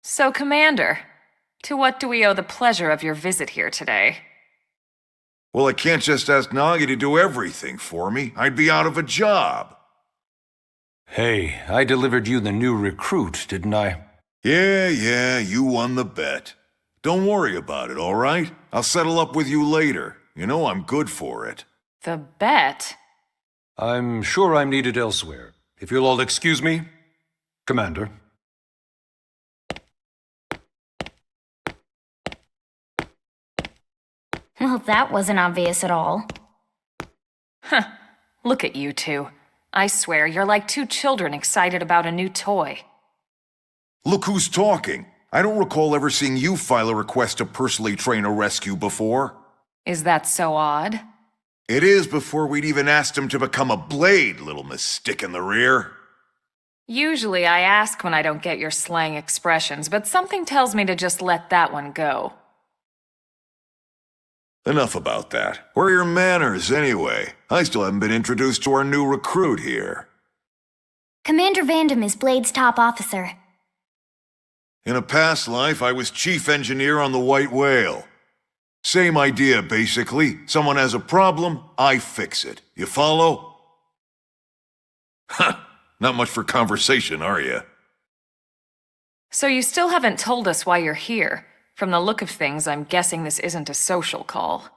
So, Commander, to what do we owe the pleasure of your visit here today? Well, I can't just ask Nagi to do everything for me. I'd be out of a job. Hey, I delivered you the new recruit, didn't I? Yeah, you won the bet. Don't worry about it, all right? I'll settle up with you later. You know I'm good for it. The bet? I'm sure I'm needed elsewhere. If you'll all excuse me, Commander. Well, that wasn't obvious at all. Huh. Look at you two. I swear you're like two children excited about a new toy. Look who's talking. I don't recall ever seeing you file a request to personally train a rescue before. Is that so odd? It is before we'd even asked him to become a blade, little miss stick in the rear. Usually I ask when I don't get your slang expressions, but something tells me to just let that one go. Enough about that. Where are your manners, anyway? I still haven't been introduced to our new recruit here. Commander Vandam is Blade's top officer. In a past life, I was chief engineer on the White Whale. Same idea, basically. Someone has a problem, I fix it. You follow? Huh. Not much for conversation, are you? So you still haven't told us why you're here. From the look of things, I'm guessing this isn't a social call.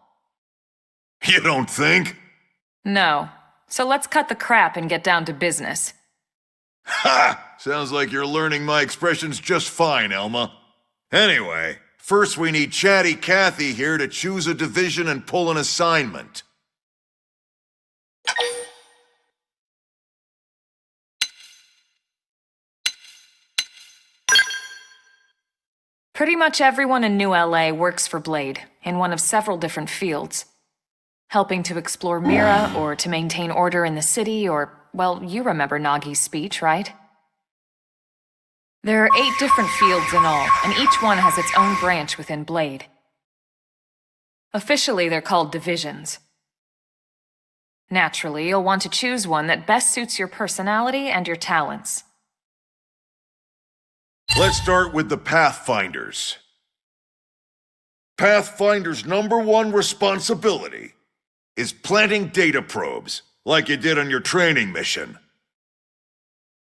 You don't think? No. So let's cut the crap and get down to business. Ha! Sounds like you're learning my expressions just fine, Elma. Anyway, first we need Chatty Cathy here to choose a division and pull an assignment. Pretty much everyone in New LA works for Blade, in one of several different fields. Helping to explore Mira, or to maintain order in the city, or, well, you remember Nagi's speech, right? There are 8 different fields in all, and each one has its own branch within Blade. Officially, they're called divisions. Naturally, you'll want to choose one that best suits your personality and your talents. Let's start with the Pathfinders. Pathfinder's #1 responsibility is planting data probes, like you did on your training mission.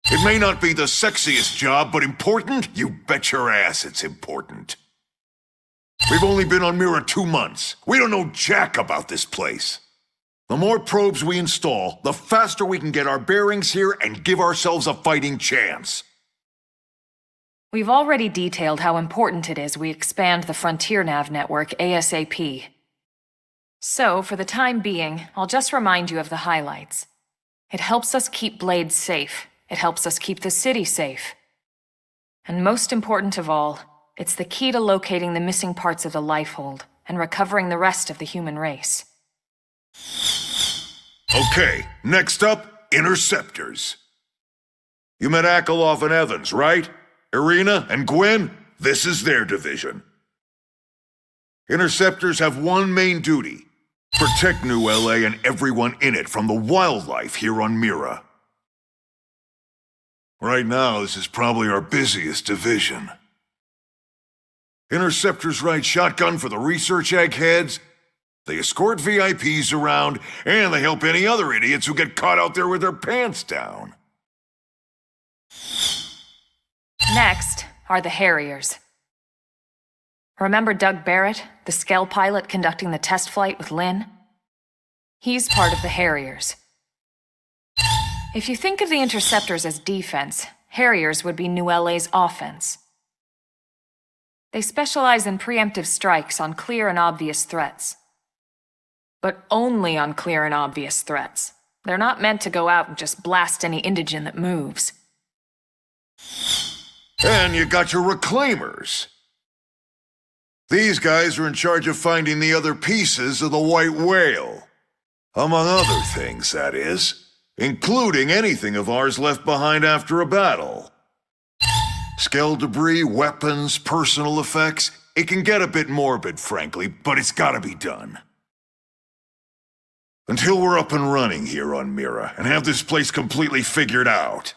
It may not be the sexiest job, but important? You bet your ass it's important. We've only been on Mira 2 months. We don't know jack about this place. The more probes we install, the faster we can get our bearings here and give ourselves a fighting chance. We've already detailed how important it is we expand the Frontier Nav network ASAP. So, for the time being, I'll just remind you of the highlights. It helps us keep Blade safe. It helps us keep the city safe. And most important of all, it's the key to locating the missing parts of the Lifehold and recovering the rest of the human race. Okay, next up, Interceptors. You met Akalov and Evans, right? Irina and Gwen, this is their division. Interceptors have one main duty: protect New LA and everyone in it from the wildlife here on Mira. Right now, this is probably our busiest division. Interceptors ride shotgun for the research eggheads, they escort VIPs around, and they help any other idiots who get caught out there with their pants down. Next are the Harriers. Remember Doug Barrett, the Skell pilot conducting the test flight with Lynn? He's part of the Harriers. If you think of the Interceptors as defense, Harriers would be New LA's offense. They specialize in preemptive strikes on clear and obvious threats. But only on clear and obvious threats. They're not meant to go out and just blast any indigene that moves. And you got your Reclaimers. These guys are in charge of finding the other pieces of the White Whale. Among other things, that is. Including anything of ours left behind after a battle. Skell debris, weapons, personal effects. It can get a bit morbid, frankly, but it's gotta be done. Until we're up and running here on Mira and have this place completely figured out.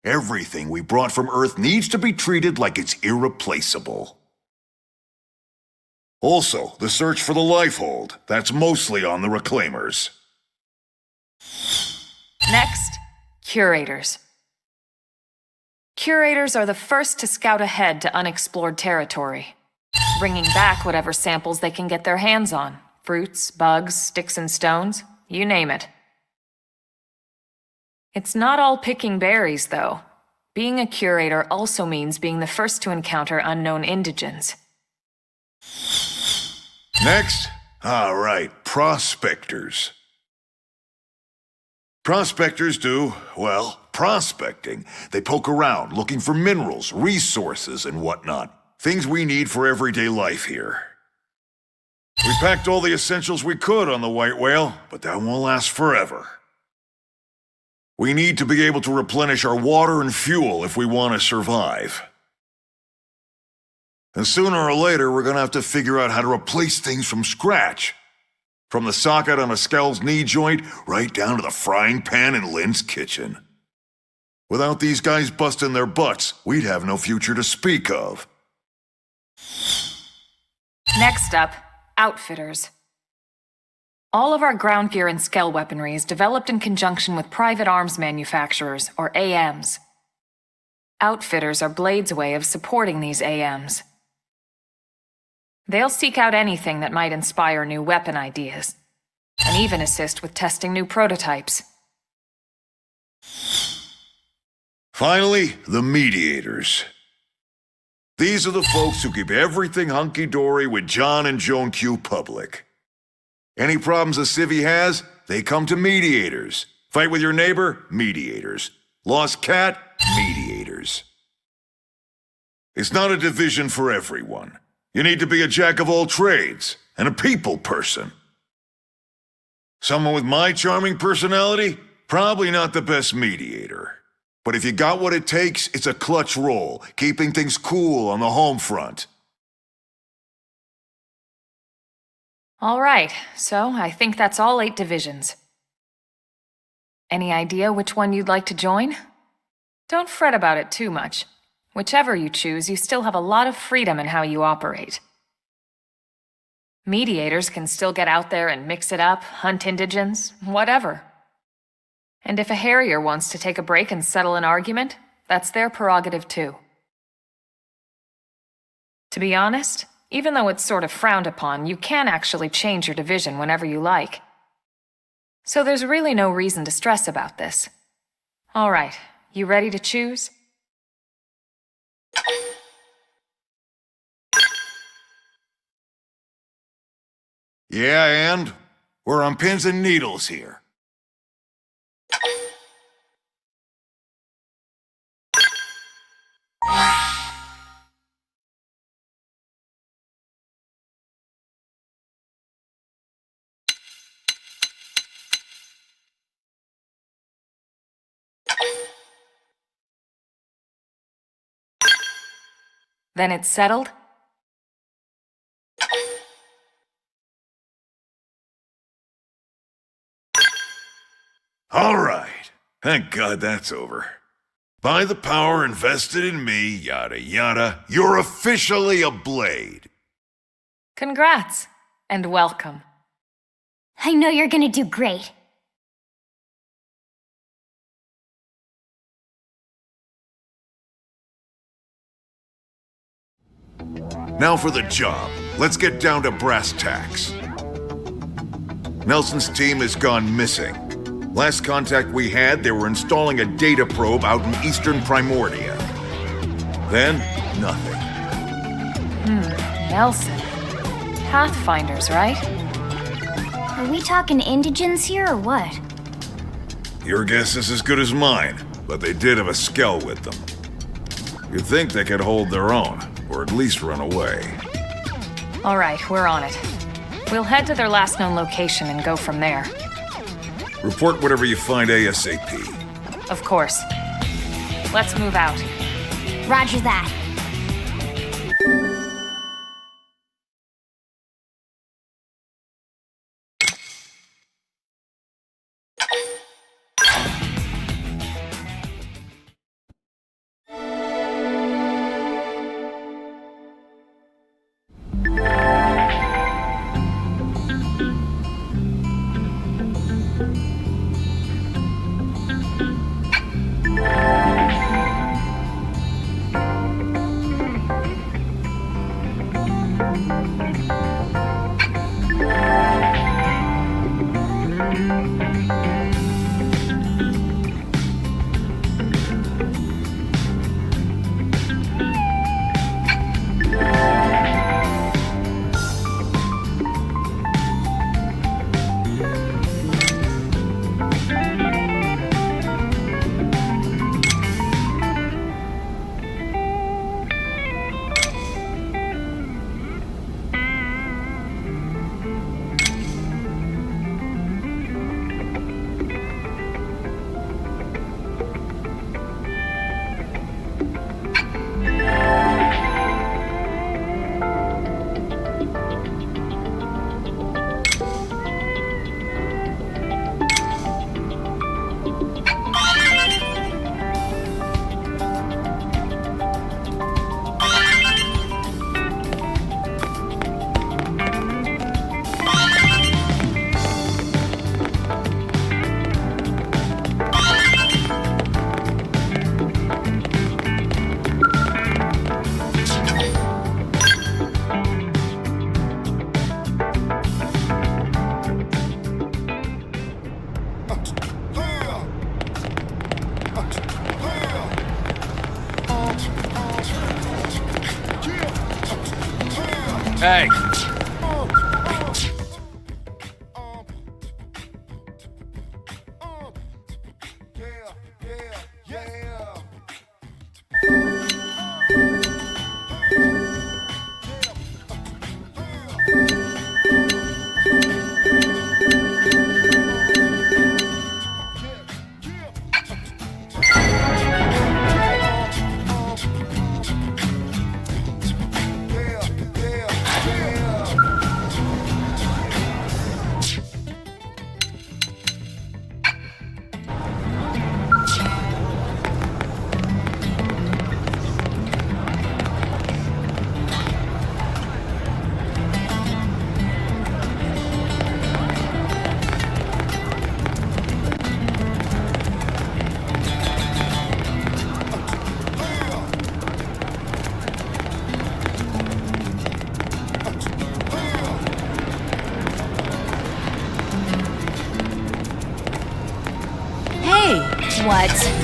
Everything we brought from Earth needs to be treated like it's irreplaceable. Also, the search for the Lifehold. That's mostly on the Reclaimers. Next, curators. Curators are the first to scout ahead to unexplored territory, bringing back whatever samples they can get their hands on. Fruits, bugs, sticks and stones, you name it. It's not all picking berries, though. Being a curator also means being the first to encounter unknown indigens. Next? All right, prospectors. Prospectors do, well, prospecting. They poke around looking for minerals, resources, and whatnot. Things we need for everyday life here. We packed all the essentials we could on the White Whale, but that won't last forever. We need to be able to replenish our water and fuel if we want to survive. And sooner or later, we're gonna have to figure out how to replace things from scratch. From the socket on a Skells knee joint, right down to the frying pan in Lynn's kitchen. Without these guys busting their butts, we'd have no future to speak of. Next up, outfitters. All of our ground gear and Skell weaponry is developed in conjunction with private arms manufacturers, or AMs. Outfitters are Blade's way of supporting these AMs. They'll seek out anything that might inspire new weapon ideas, and even assist with testing new prototypes. Finally, the mediators. These are the folks who keep everything hunky-dory with John and Joan Q public. Any problems a civvy has, they come to mediators. Fight with your neighbor? Mediators. Lost cat? Mediators. It's not a division for everyone. You need to be a jack of all trades, and a people person. Someone with my charming personality? Probably not the best mediator. But if you got what it takes, it's a clutch role, keeping things cool on the home front. All right, so I think that's all 8 divisions. Any idea which one you'd like to join? Don't fret about it too much. Whichever you choose, you still have a lot of freedom in how you operate. Mediators can still get out there and mix it up, hunt indigens, whatever. And if a Harrier wants to take a break and settle an argument, that's their prerogative too. To be honest, even though it's sort of frowned upon, you can actually change your division whenever you like. So there's really no reason to stress about this. All right, you ready to choose? Yeah, and? We're on pins and needles here. Then it's settled? All right. Thank God that's over. By the power invested in me, yada yada, you're officially a Blade. Congrats, and welcome. I know you're gonna do great. Now for the job. Let's get down to brass tacks. Nelson's team has gone missing. Last contact we had, they were installing a data probe out in eastern Primordia. Then, nothing. Nelson. Pathfinders, right? Are we talking indigens here or what? Your guess is as good as mine, but they did have a Skell with them. You'd think they could hold their own, or at least run away. All right, we're on it. We'll head to their last known location and go from there. Report whatever you find ASAP. Of course. Let's move out. Roger that. Hey! What?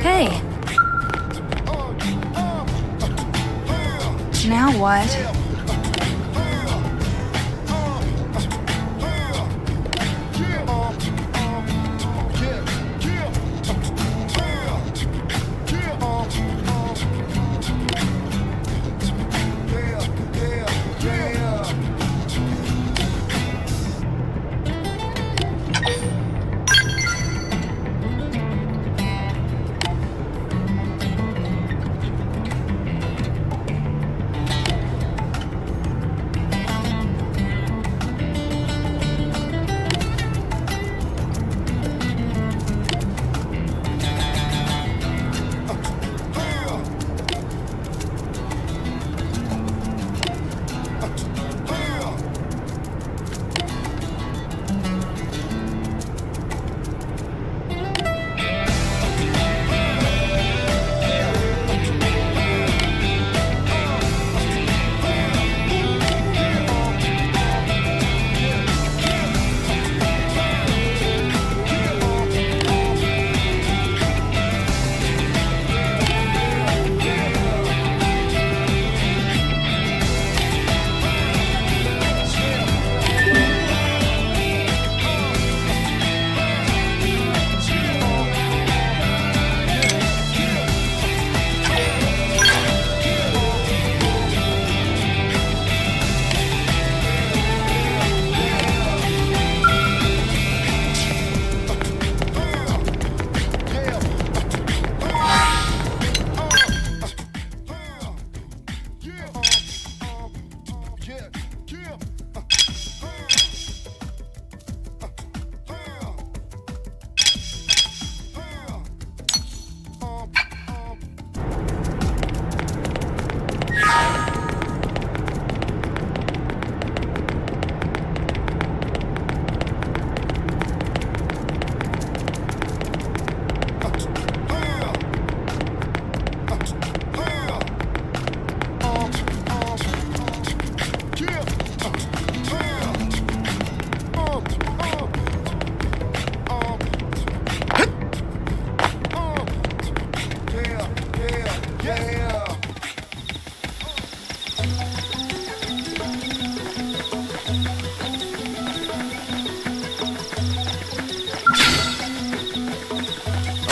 Hey. Now what?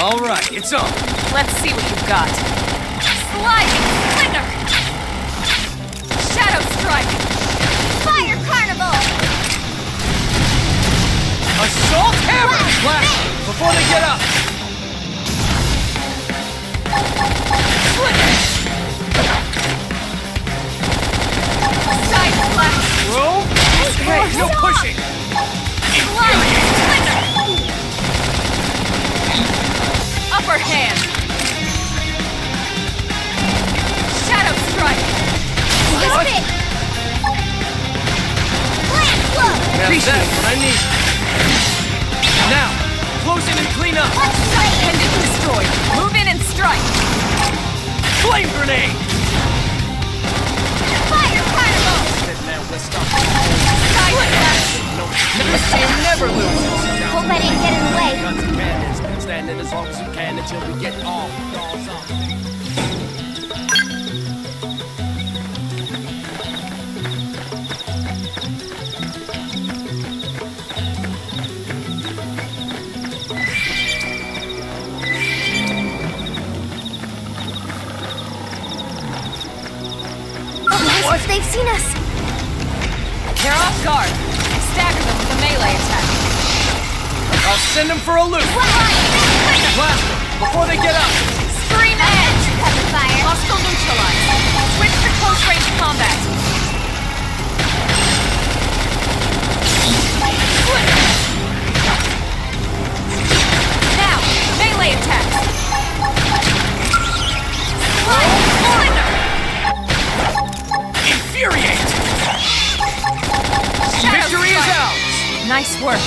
All right, it's on. Let's see what you've got. Sliding Glennar! Shadow Strike! Fire Carnival! Assault Hammer! Blast before they get up. Side Flash! Roll. Hey, no pushing. Upper hand! Shadow Strike! What? Blast Blow! That's what I need. Now, close in and clean up. Pendant destroyed! Move in and strike! Flame grenade. Fire Carnival! Side Flash! This team never loses. Hope I didn't get in the way. Guns and cannons, stand it as long as you can until we get all dolls off. What? They've seen us. They're off guard. Stagger them with a melee attack. I'll send them for a loop. Blast them before they get up. Scream Edge! Cover fire. Hostile neutralized. Switch to close range combat. Now, melee attack. Infuriate. Victory is ours. Nice work.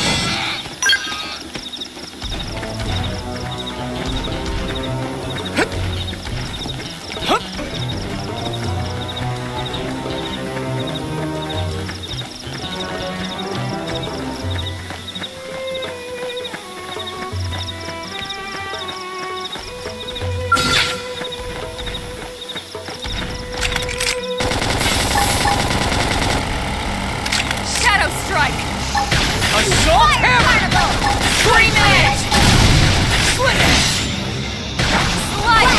Shadow Strike! Assault Hammer. Scream Edge! Slither! Slide!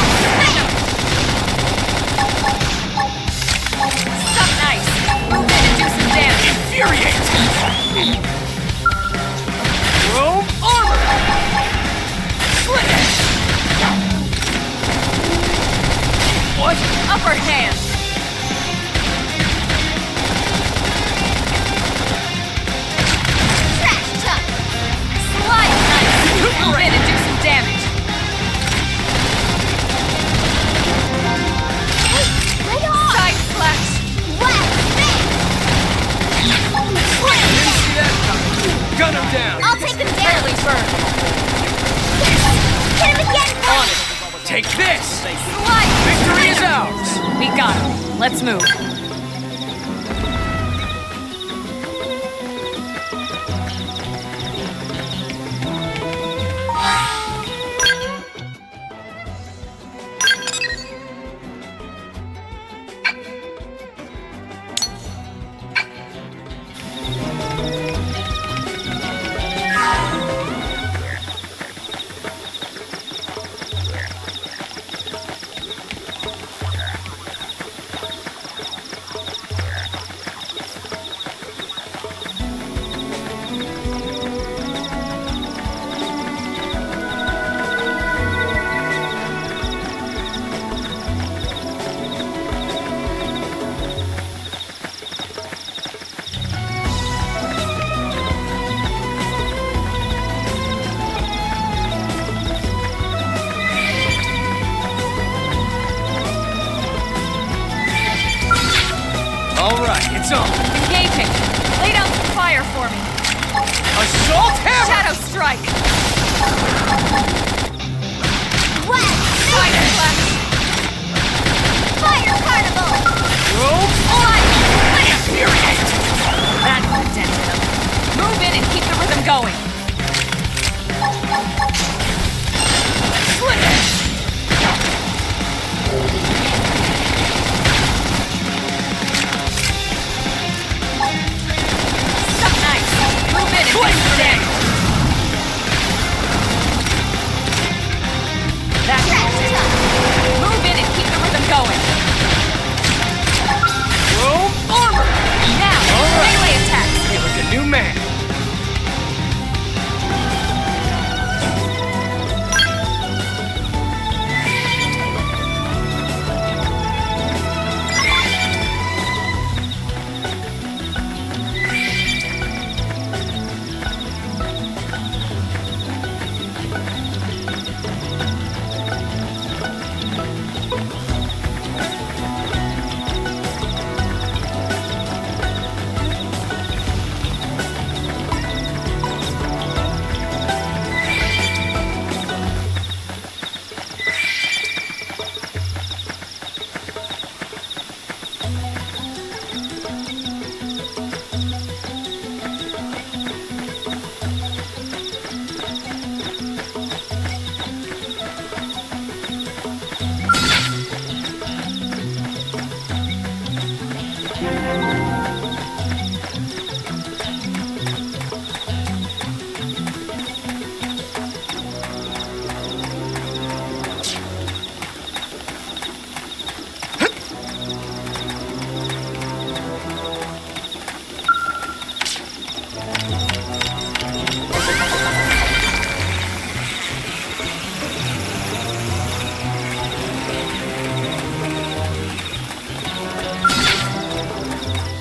Stuck nice! Move in and do some damage! Infuriate. Chrome armor. Slither! What? Upper hand! Trash chuck. Slide nice! Move in and do some damage! Right on. Side Flash! Blast Spin. Didn't see that coming. Gun him down. I'll take them down. Barely burned! Hit him again. On it. Take this. Slide! Victory is ours. We got him. Let's move. All right, it's on. Engaging. Lay down some fire for me. Assault Hammer. Shadow Strike! Blast Side Spin. Flash! Fire Carnival. Chrome armor. Infuriate. That one dented him. Move in and keep the rhythm going. Slither! Stuck nice. Move in and do some damage.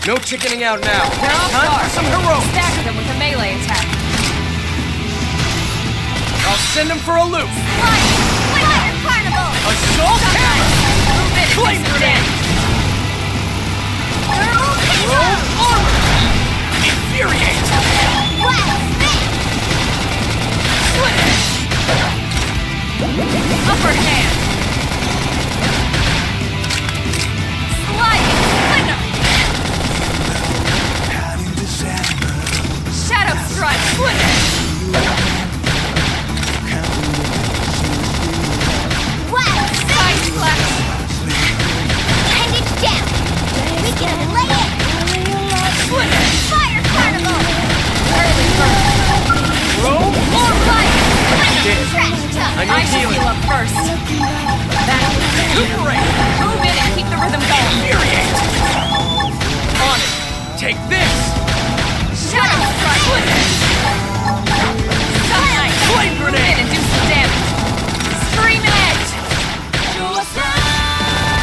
No chickening out now. They're off Time guard. for some heroics. Stagger them with a melee attack. I'll send them for a loop. Fire Carnival! Assault hammer! Move in and Flame do some grenade! damage. Thermal Roll Payload! armor! Infuriate! Blast Spit! Split edge! Upper hand. Sliding Glennar. Shadow strike. Split edge! Blast Spit! Side splash. And it's down! We can lay it! Split edge! Fire Carnival! Early burst. Roll armor! Trash talk! I I need should healing. heal up first. Recuperate! Move in and keep the rhythm going. Infuriate! On it! Take this! Shadow strike. Split edge! Some night. Flame Move grenade! in and do some damage. Scream edge.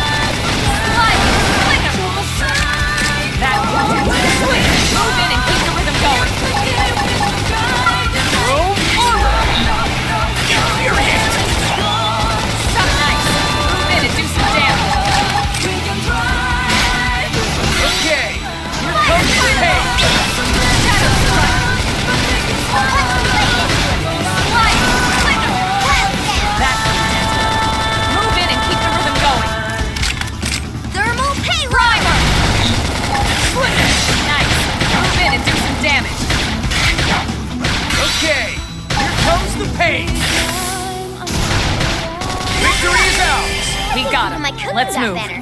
Sliding Glennar. That will do. Move in and keep the rhythm going. Roll armor! Infuriate! Some night. Move in and do some damage. Okay! Here comes the pain! Shadow strike. Sliding Glennar. That will do. Move in and keep the rhythm going. Thermal Payload! Primer. Split it. Nice. Move in and do some damage. Okay! Here comes the pain! Victory is ours! We got him. My cookie Let's got move. better.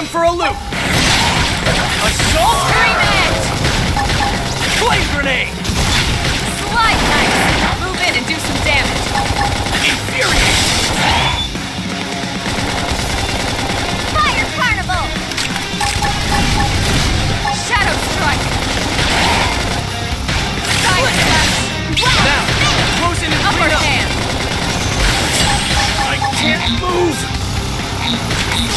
him for a loop! Assault! Flame grenade! Slide knife! Move in and do some damage. Infuriate! Fire carnival! Shadow strike! Side slash! Now, close in and Upper clean up! hand! I can't move!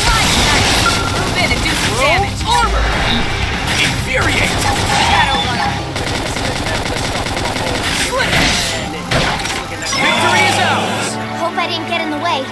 Slide knife! Move in and do some damage. Armor! Infuriate! Shadow runner! Victory is ours! Hope I didn't get in the way.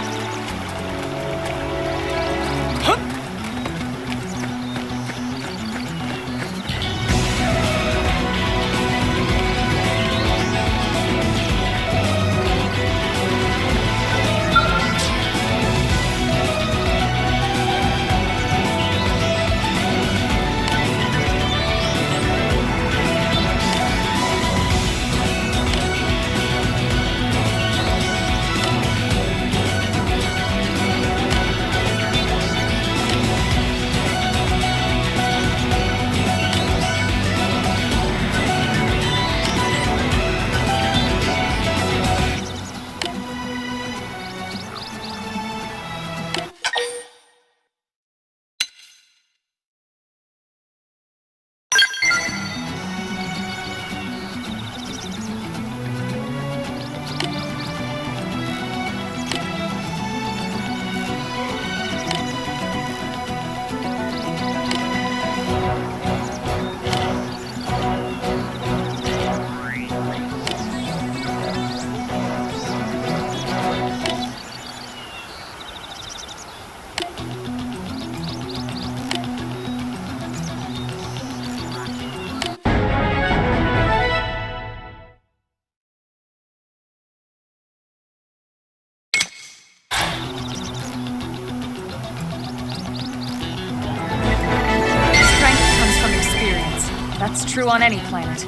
That's true on any planet.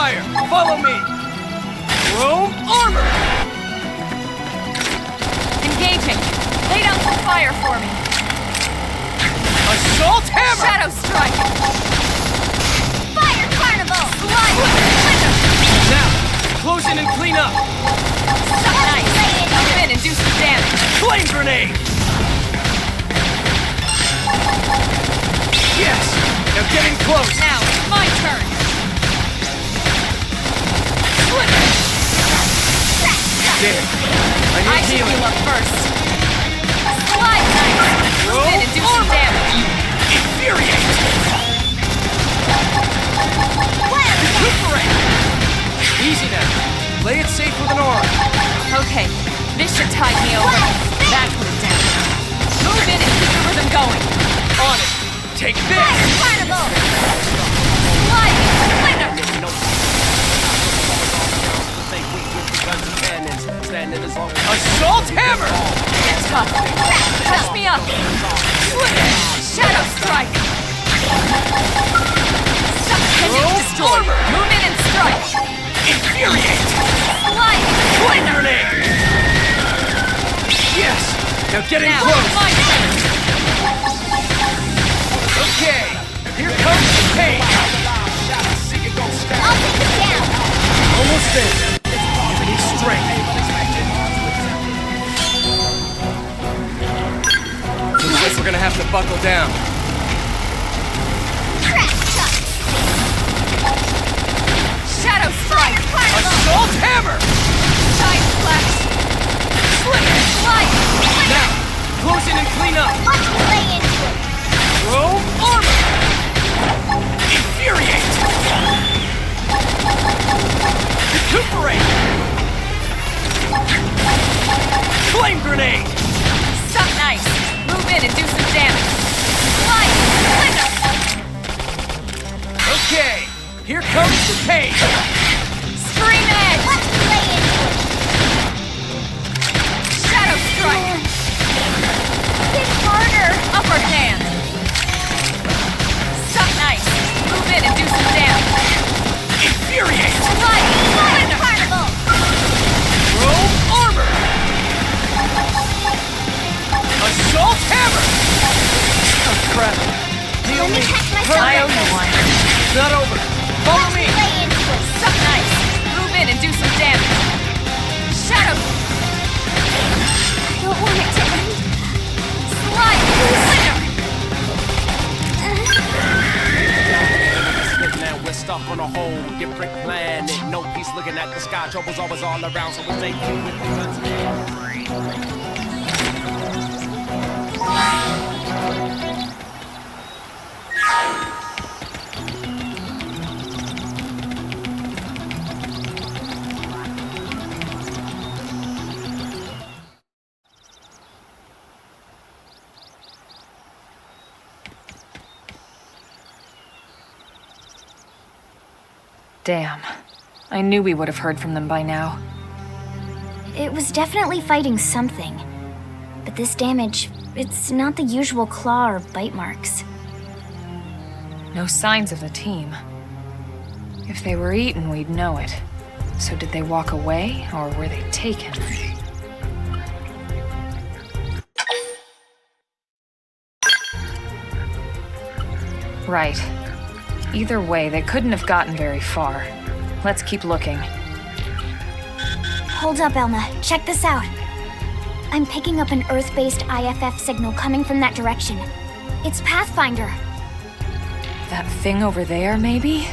fire! Follow me! Chrome armor! Engaging. Lay down some fire for me. Assault hammer! Shadow strike. Fire carnival! Slide. Now, close in and clean up! Nice. Move in and do some damage. Flame grenade! Yes! Now get in close! Now, it's my turn. There. I I need should healing. heal up first. Slide knife. Move in and do some damage. Infuriate! Recuperate! Easy now. Play it safe with an aura. Okay, this should tide me over. That put it down. Move in and keep the rhythm going. On it. Take this! Fire carnival! Slide. Splinter. Say we with the guns and cannons. Standing as long as Assault hammer! Get tough. Touch me up. Splinter. Shadow strike. Pendant destroyed. armor. Move in and strike. Infuriate! Slide. Flame grenade! Yes! Now get in Now, close! my turn. Okay, here comes the pain! I'll take it down! Almost there. Give me strength. Looks like we're gonna have to buckle down. Crash chuck! Shadow strike. Assault hammer! Side flash. Splinter. Slide. Now, close in and clean up. Watch me lay into it! Chrome armor! Infuriate! Recuperate! Flame grenade! Suck nice. Move in and do some damage. Slide. Splinter. Okay, here comes the pain! Scream edge. Watch me lay into it! Shadow strike. Hit harder! Upper hand. Suck nice. Move in and do some damage. Infuriate! Slide. Fire Splinter. carnival! Chrome armor! Assault hammer! Oh crap! Heal Let me me! catch myself I at owe you this. one. It's not over! Follow me! Lay into it! Suck nice. Move in and do some damage. Shadow. I don't want it to end. Slide. Splinter. now we're stuck on a whole different planet. No peace looking at the sky. Trouble's always all around, so we'll take you with the guns and Damn. I knew we would have heard from them by now. It was definitely fighting something. But this damage, it's not the usual claw or bite marks. No signs of the team. If they were eaten, we'd know it. So did they walk away, or were they taken? Right. Either way, they couldn't have gotten very far. Let's keep looking. Hold up, Elma. Check this out. I'm picking up an Earth-based IFF signal coming from that direction. It's Pathfinder. That thing over there, maybe?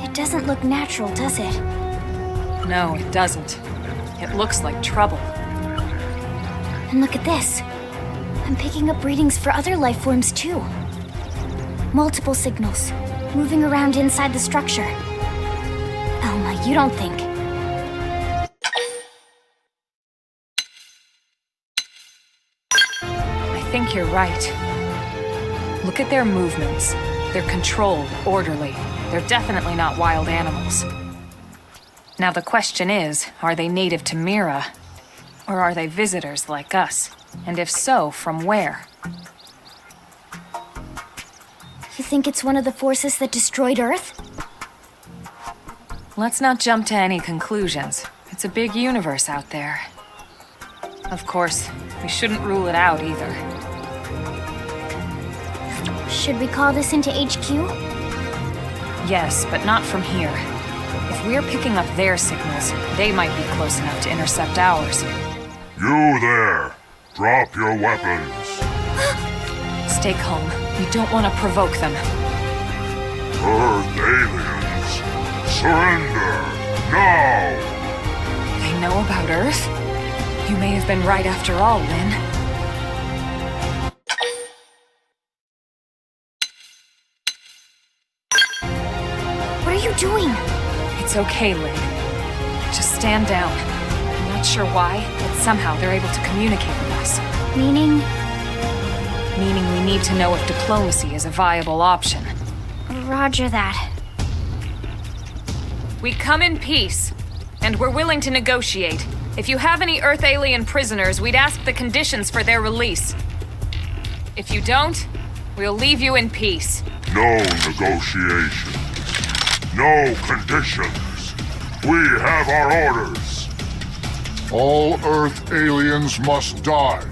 It doesn't look natural, does it? No, it doesn't. It looks like trouble. And look at this. I'm picking up readings for other life forms, too. Multiple signals, moving around inside the structure. Elma, you don't think... I think you're right. Look at their movements. They're controlled, orderly. They're definitely not wild animals. Now the question is, are they native to Mira? Or are they visitors like us? And if so, from where? You think it's one of the forces that destroyed Earth? let's not jump to any conclusions. It's a big universe out there. Of course, we shouldn't rule it out either. Should we call this into HQ? Yes, but not from here. If we're picking up their signals, they might be close enough to intercept ours. You there! Drop your weapons! Stay calm. We don't want to provoke them. Earth aliens! Surrender! Now! They know about Earth? You may have been right after all, Lynn. What are you doing? It's okay, Lynn. Just stand down. I'm not sure why, but somehow they're able to communicate with us. Meaning? Meaning we need to know if diplomacy is a viable option. Roger that. We come in peace, and we're willing to negotiate. If you have any Earth alien prisoners, we'd ask the conditions for their release. If you don't, we'll leave you in peace. No negotiations. No conditions. We have our orders. All Earth aliens must die.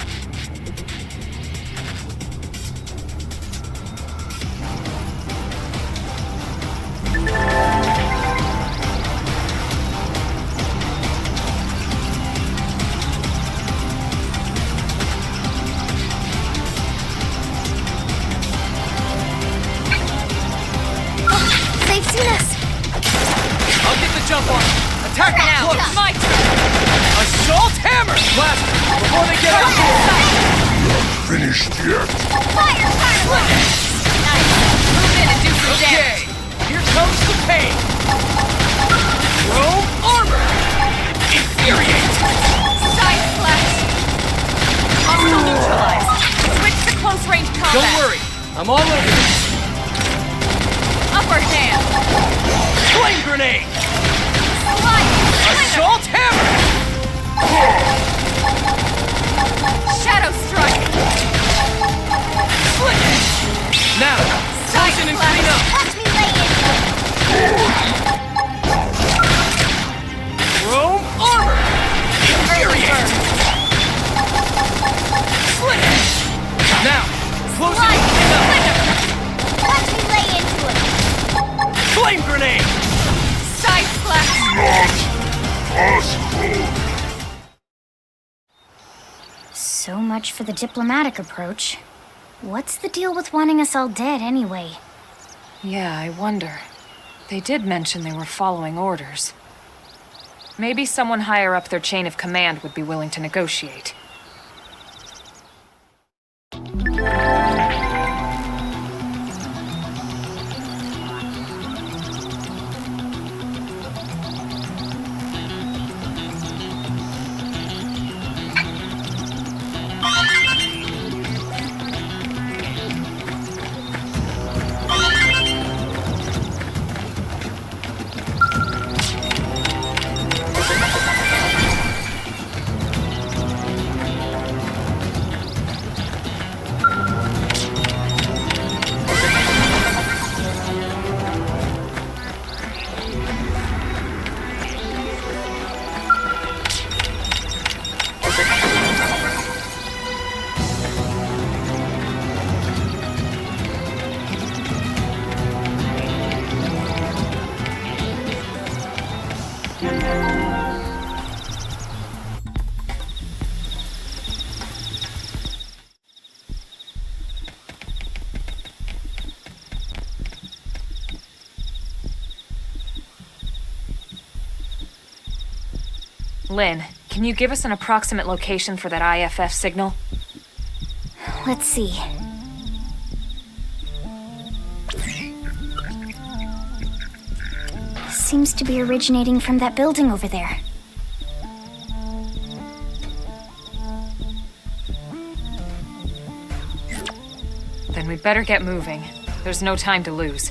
They've seen us! I'll get the jump on them. Attack them Now, close! it's my turn! Assault hammer! Blast them before they get out! Finished yet? Fire! Nice! Move in and do some Okay, damage! here comes the pain! Chrome armor! Infuriate! Side flash! Hostile neutralized! Switch to close-range combat! Don't worry, I'm all over this. Upper hand! Flame grenade! Slide! Assault hammer! Shadow strike! Flick! Now, close in and clean up! Watch me lay into it! Chrome armor! Infuriate! Flick! Now, close in and clean up! Watch me lay into it! Flame grenade! Side flash! Not possible. So much for the diplomatic approach. What's the deal with wanting us all dead anyway? Yeah, I wonder. They did mention they were following orders. Maybe someone higher up their chain of command would be willing to negotiate. Lynn, can you give us an approximate location for that IFF signal? Let's see. Seems to be originating from that building over there. Then we'd better get moving. There's no time to lose.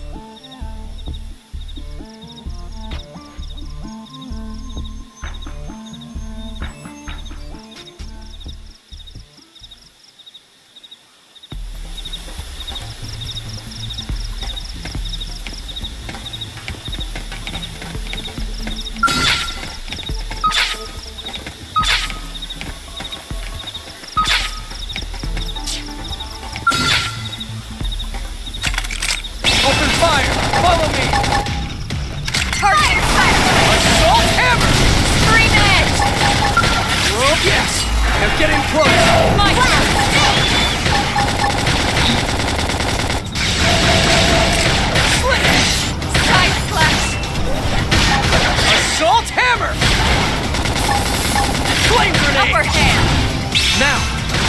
Target inside. Assault hammer! Scream edge. Oh, yes! Now get in close! My turn. Slit it! Side slash. Assault hammer! Flame grenade! Upper hand. Now,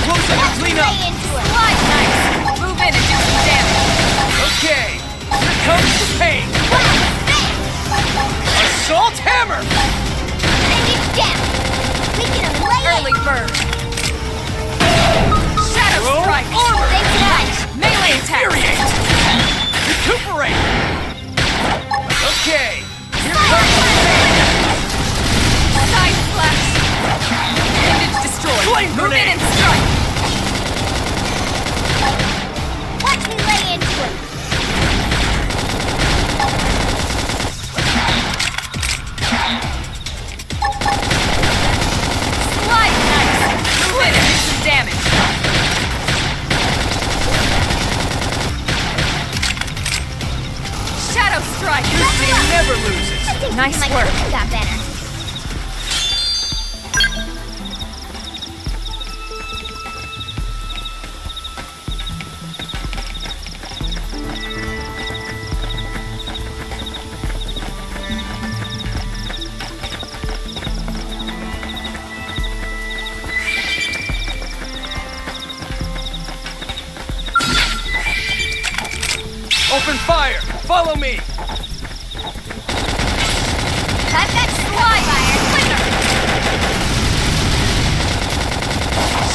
close up and clean up! Lay into it. Slide knife. Move in and do some damage. Okay, here comes the pain! Assault hammer! Bring it down. We can lay Early it. bird. Shadow Roll strike. armor! Thanks much. Melee attack. Infuriate! Recuperate! Okay, here comes the pain! Side slash. Image destroyed. Flame Move in grenade. and strike. Watch me lay into it. Slide knife. Move in and do some damage. Shadow strike. This team never loses! I think Nice my work. cooking got better. Open fire! Follow me! I've got slide fire. Quicker.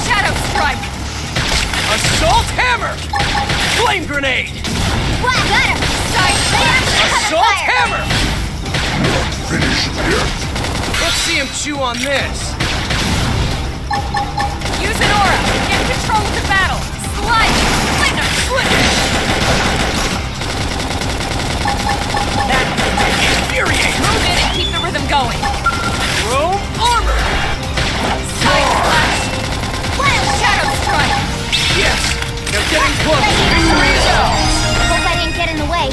Shadow strike. Assault hammer! Flame grenade! What? Got him. Side slash. Assault hammer! Finished yet? Let's see him chew on this! Use an aura. Get control of the battle. Slide. Splinter. Infuriate! Move in and keep the rhythm going. Chrome armor! Side slash. Shadow strike. Yes! Now getting close! Lay into Victory is it. ours! Hope I didn't get in the way.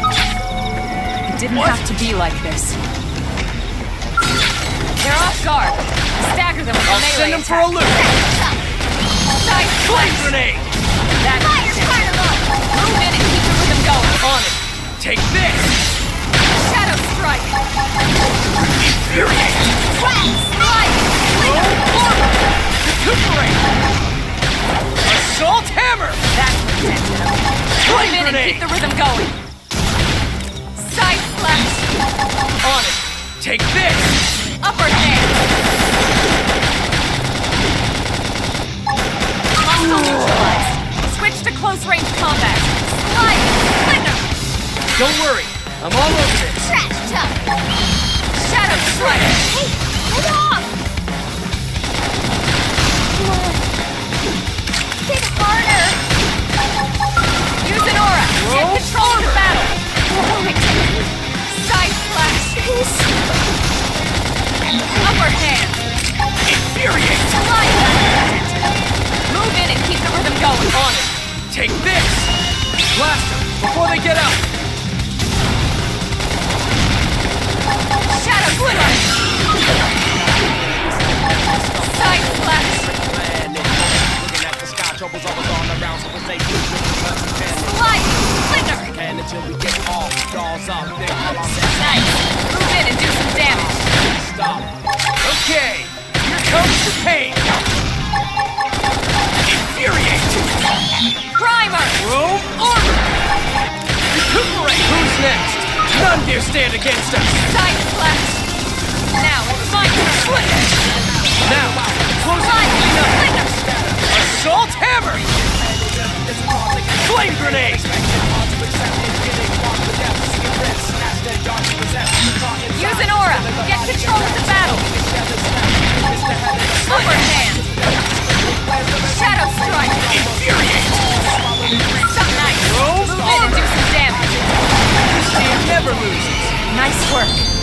It didn't have to be like this. They're off guard. Stagger them with I'll a send melee him for a attack. loop! Side Flame slash. grenade! That Fire carnival. Move in and keep the rhythm going. On it! Take this! Shadow strike. Infuriate! Slide. Chrome armor! Recuperate! Assault hammer! That's what tempted him. Move Flame in and grenade! keep the rhythm going. Side slash. On it! Take this! Upper hand. Hostile neutralized. Switch to close range combat. Slide. Splinter. Don't worry, I'm all over this! Trash tough. Shadow strike. Hey, hold off. Come on. Hit harder. Use an aura. Get control of the battle. Side slash. Upper hand. Infuriate! Slide. Move in and keep the rhythm going. On it! Take this! Blast them before they get out! Shadow strike. Side slash. Looking at the sky, troubles always all around, so we'll take Slide. Splinter. and until we get off, dolls up, then all our Nice. Move in and do some damage. stop. Okay, here comes the pain! Infuriate! Primer. Chrome armor! Recuperate! Who's next? None dare stand against us! Side slash. Now, it's my Slit! Now, close and clean up. Assault hammer! Flame grenade! Use an aura! Get control of the battle! Overhand! Shadow strike! Infuriate! Something nice! Rose Move in and do some damage! This team never loses! Nice work!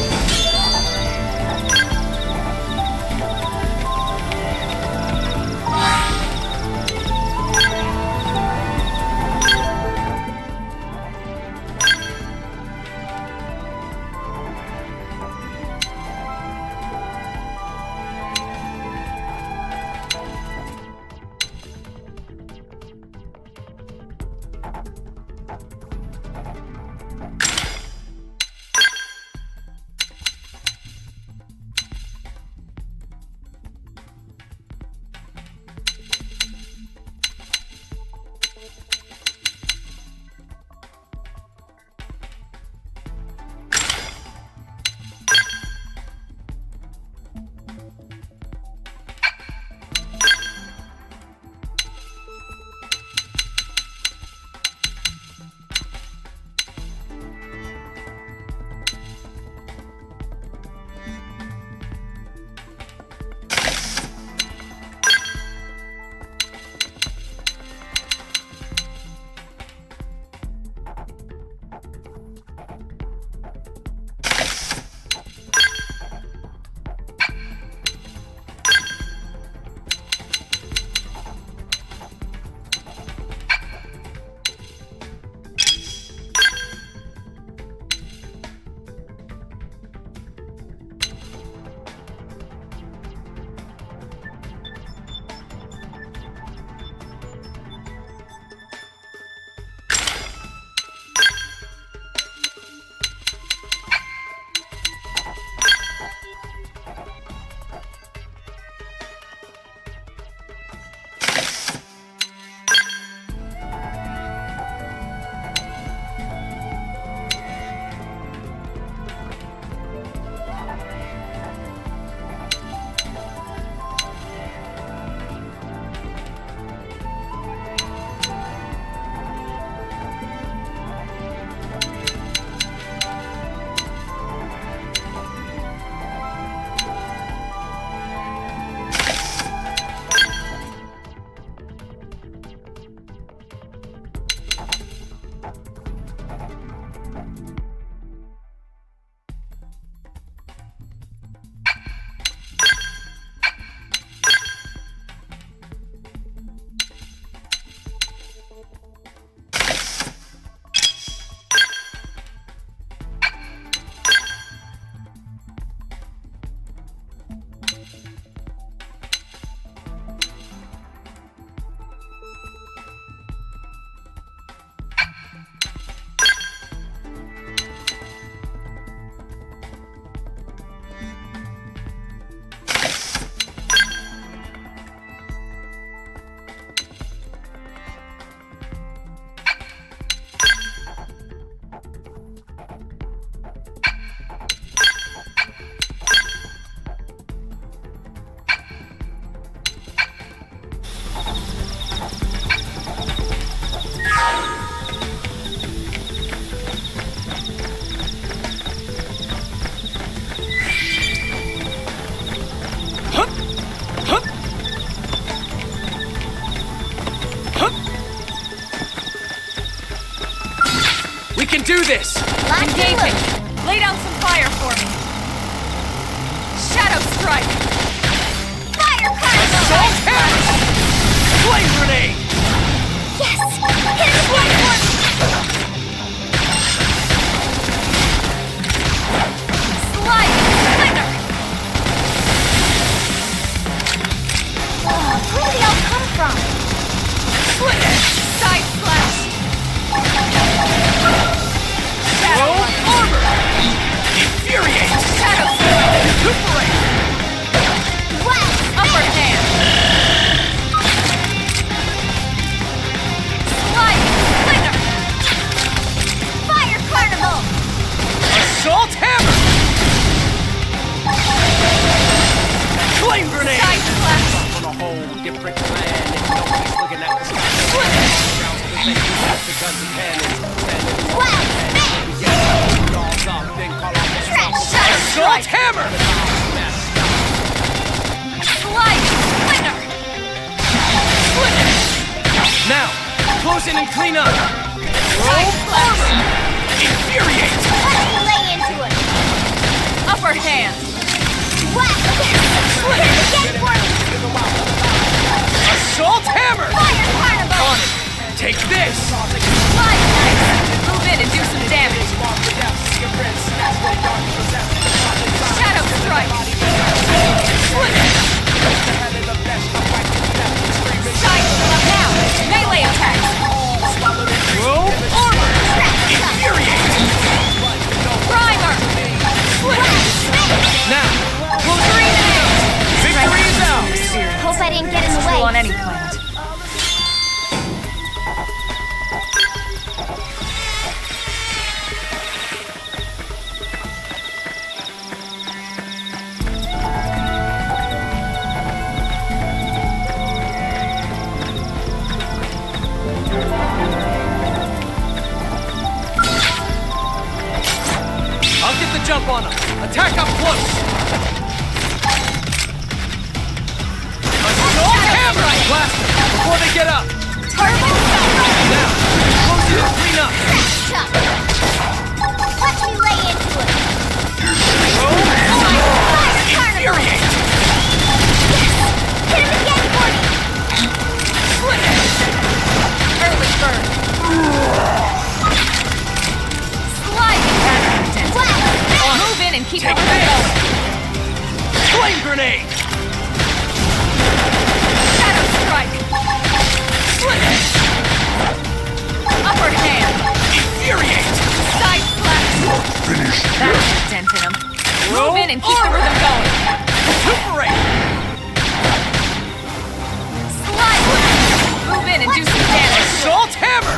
can do this! Engaging! Lay down some fire for me! Shadow strike! Fire carnival! Assault hammer! Flame grenade! Yes! Hit his one for me! Slide! Slither! Oh, where did they all come from? Slither! Side slash! Shadow Roll Punch. armor! Infuriate! Shadow strike! Recuperate! Blast! Upper hand! Slide! Slither! Fire carnival! Assault hammer! Lots of guns and cannons. Wow, smash! Dolls up, then call off the Trash shot! Assault hammer! Slide! Winner! Now, close in and clean up. Side splash! Infuriate! Let me lay into it! Upper hand. Whack! Hit it again for me! Assault hammer! Fire carnival! On it! Take this! Slide knife! Move in and do some damage. Shadow strike. Side slap now. Melee attacks. Robe armor! Infuriate! Primer. Now, close your ears! Victory is ours! Hope I didn't get in the True on way. any planet. I'll get the jump on them. Attack up close. Assault hammer! Blast them before they get up. Turbo Now, close it and clean up. Chuck! Let me lay into it! Robe armor! Fire carnival! Infuriate! Hit him again for me! Early bird. Sliding pattern. Wow! Move in and keep Take the this! going. Flame grenade! Shadow strike. Upper hand. Infuriate! Side slash. That's a dent in him. Move in and keep the rhythm going. Recuperate! Slide. Move in and do some damage. Assault hammer!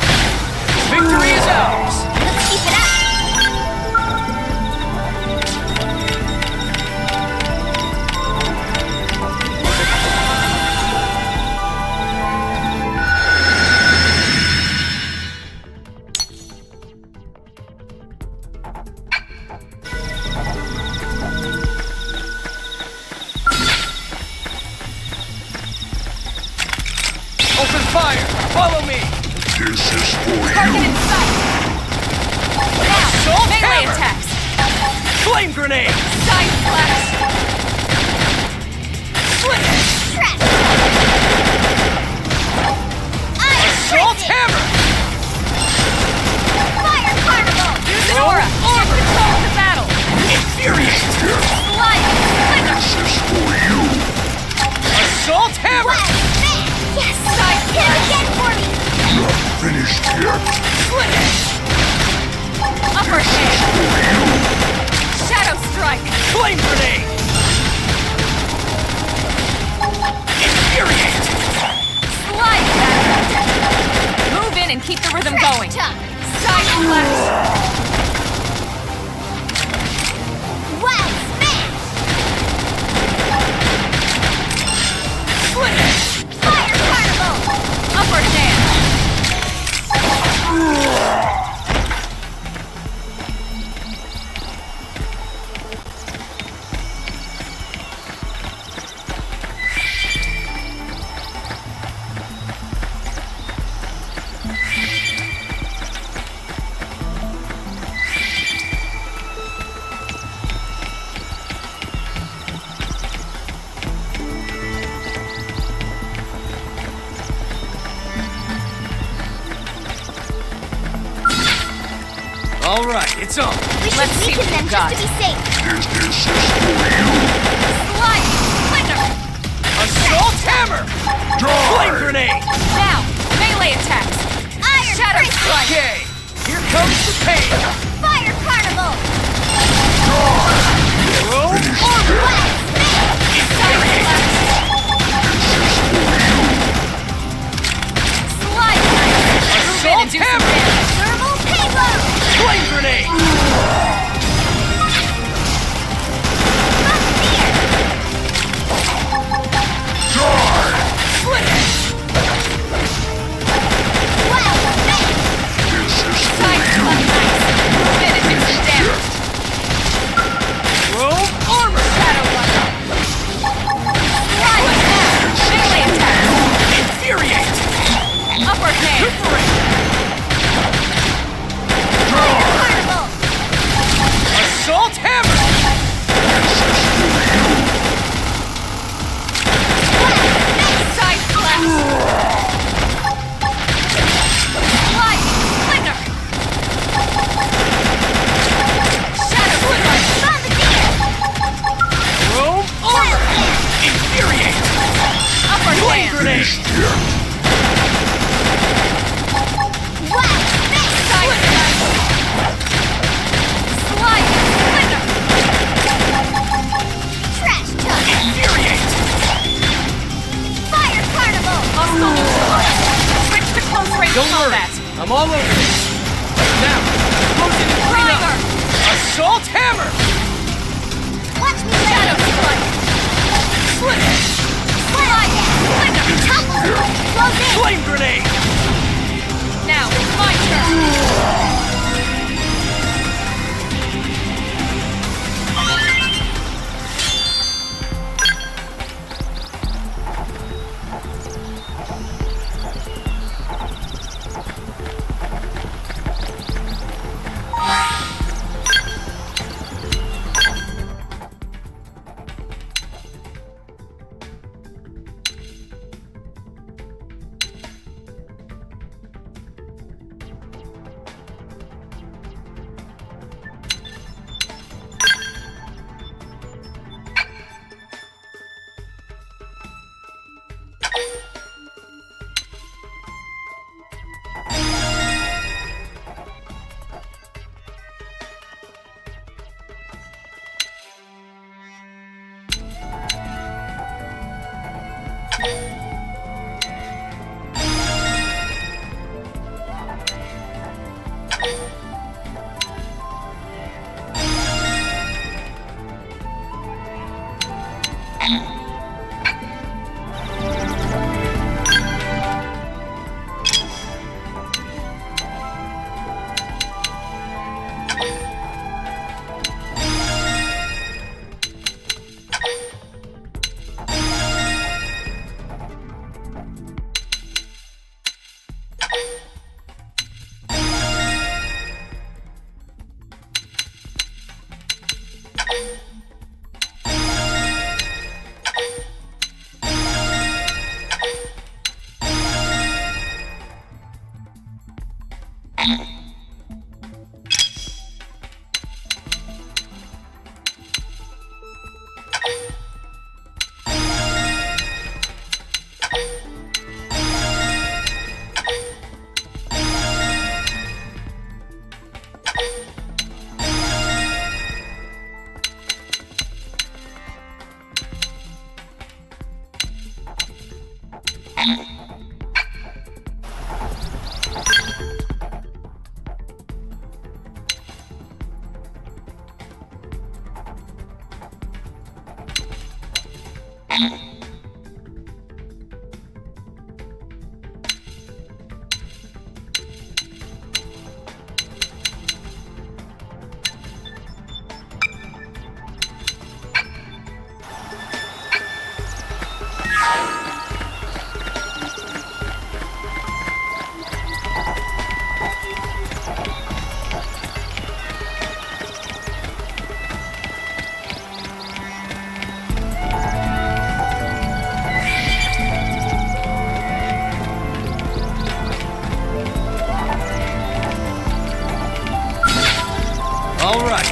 Victory is ours! Let's keep it up! Open fire! Follow me! This is for Target in sight. Now, Assault melee hammer! attacks. Flame grenade! Side slash. Trash! Assault hammer! Fire carnival! Use an aura. Take control of the battle. Infuriate! Slide. This is for you. Assault hammer! Wow! Smash! Yes! Side Hit him again for me! Not finished yet. Upper hand. Shadow strike. Flame grenade! Infuriate! Slide pattern. Move in and keep the rhythm going. Chuck! Side slash. Wow! Smash! Fire carnival! Upper hand. All right, it's on. We should Let's see weaken what them you just got. to be safe. This is for you. Slide. Winner. Assault hammer! Flame grenade! Now, melee attacks. Iron Shadow Fist! strike. Okay, here comes the pain! Fire carnival! Robe armor! Wow! Smash! Side slash. Slide. Move in and do some hammer! damage. Thermal payload! Flame grenade! Up here! Finish! Wow! Smash! Trash talk! Infuriate! Fire carnival! Switch to close range Don't worry, combat. I'm all over this. Now, closing and clean up. Primer! Assault hammer! Watch me shadow strike! Slip! Slide! Tumble! Close in! Flame grenade! Now it's my turn.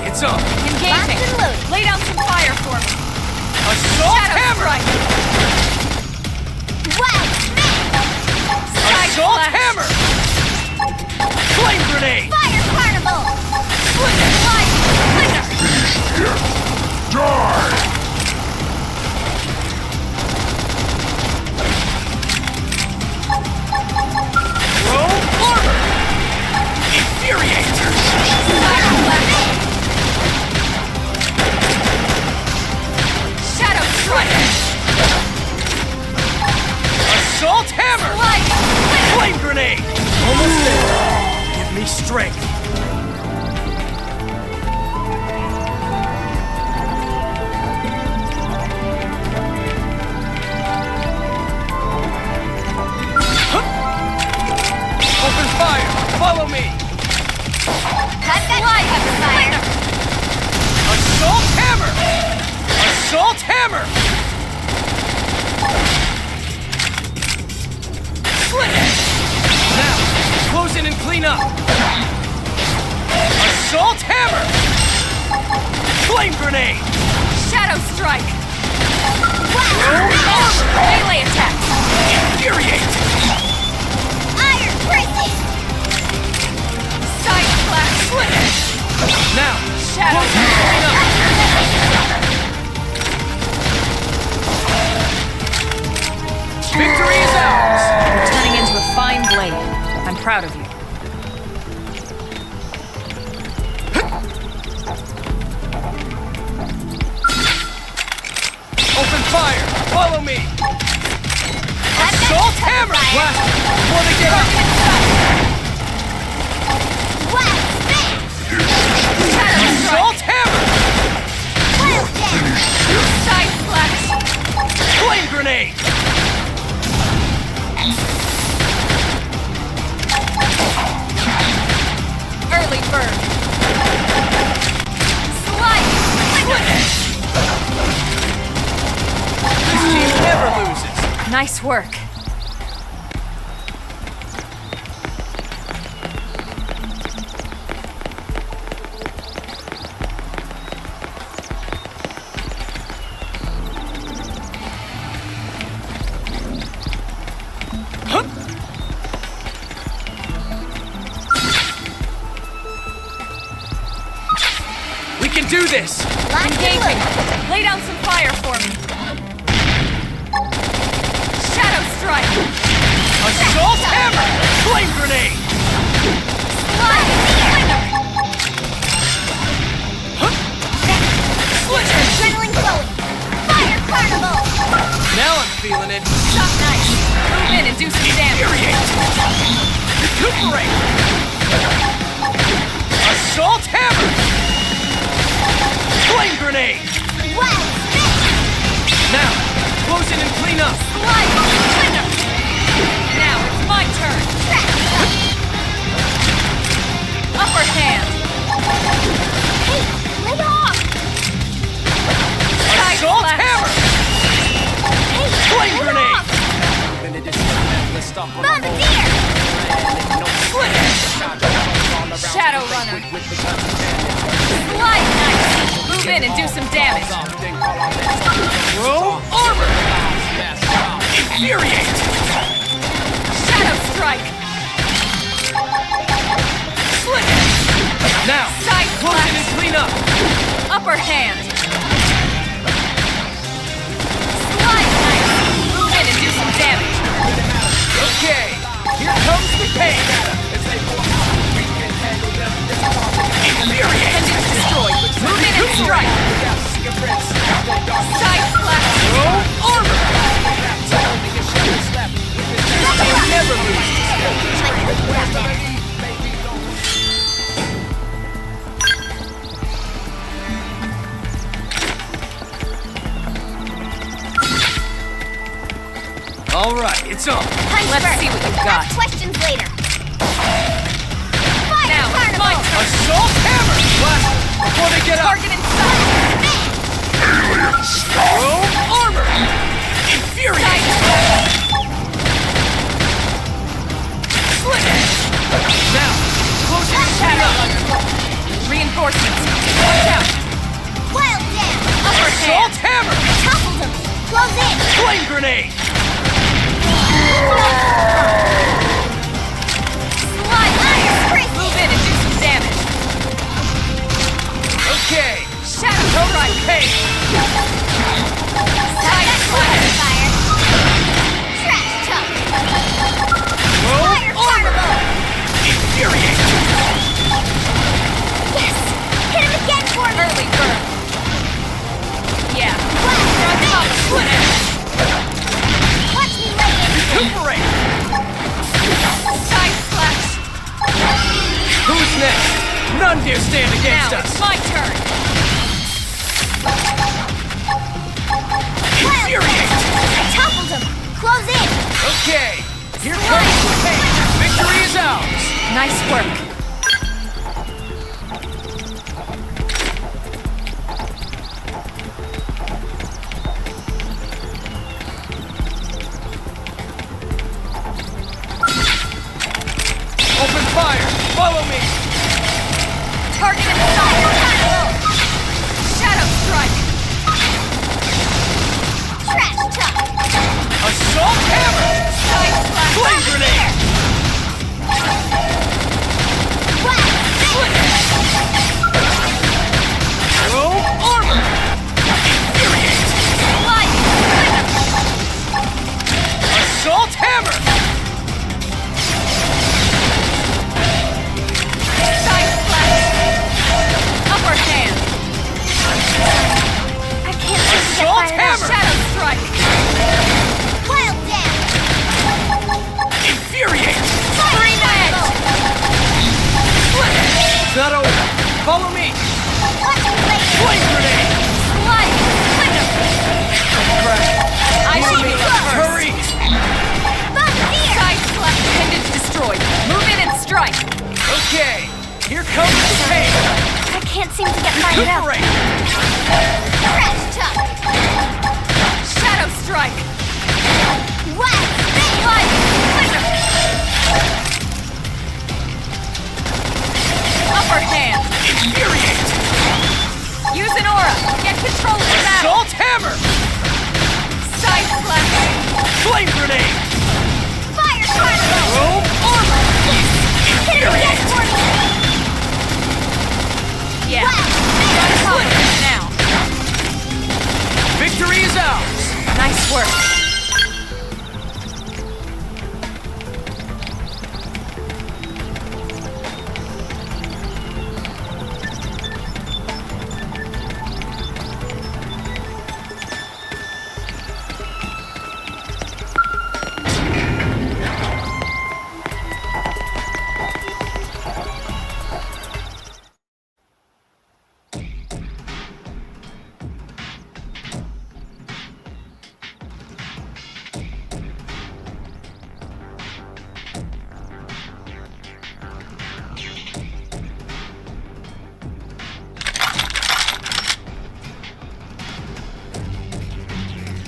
It's up. Engaging. Locked and loaded. Lay down some fire for me. Assault Shadow hammer! strike. Wild smack! Assault Flash. hammer! Flame grenade! Fire carnival! Throw armor! Infuriate! Shadow strike. Assault hammer! Flame grenade! Almost there. Give me strength. Open fire! Follow me! Cut that light up fire! Assault hammer! Assault hammer! Split! Now, close in and clean up! Assault hammer! Flame grenade! Shadow strike. Throw armor! Melee attack. Victory is ours! You're turning into a fine blade. I'm proud of you. Open fire! Follow me! Assault hammer! Blast them before they get up! Assault hammer! Side flash! Flame grenade! Early bird! Slide! This team never loses! Nice work. We can do this! Engaging! Lay down some fire for me! Shadow strike! Assault hammer! Flame grenade! Slide! Adrenaline flowing. Fire carnival. Now I'm feeling it! Shot nice! Move in and do some damage! Infuriate! Recuperate! Assault hammer! Flame grenade! Wild spin. Now, close in and clean up! Slide! Winner! Now it's my turn! Upper hand! Hey, lay off. Side Assault flash. hammer! Hey, Flame lay grenade! off. Bombardier. Shadow runner! Slide nice! Move in and do some damage! Throw armor! Infuriate! Shadow strike! Now, Side close in flash. and clean up! Upper hand! Slide nice! Move in and do some damage! Okay, here comes the pain! Infuriate! Engine destroyed! Move in and strike! Side flash! Throw armor! They never lose! All right, it's on. Punch Let's first. see what you've got. Ask questions later. Fire Now it's carnival. my turn! Assault hammer! Blast them before they get up! Target inside! Throw armor! Infuriate! Now, close in and clean Shadow up! runner! Reinforcements! Watch out! Wild dance. Upper Assault hand! hammer! Toppled them. Close in. Flame grenade! Slide nice! Move in and do some damage! Okay, Shadow strike! hey! Side flash! Fire. Trash talk. Throw Fire armor! carnival. Infuriate! Yes. Hit him again for me. Early bird! Yeah! Blast. Split it! Watch me lay in. Recuperate! Side flash! Who's next? None dare stand against Now us! it's my turn! Infuriate! I toppled him. Close in. Okay, here comes the pain! Victory is ours! Nice work! Open fire! Follow me! Target inside! Shadow strike! Trash talk. Assault hammer! Side flash! Flame grenade! Wild spin. Throw armor! Infuriate! Slide! control the battle! Assault hammer! Side slash! Flame grenade! Fire tornado! Robe armor! Hit him again for me! Yeah. Gotta cover this now. Victory is ours! Nice work.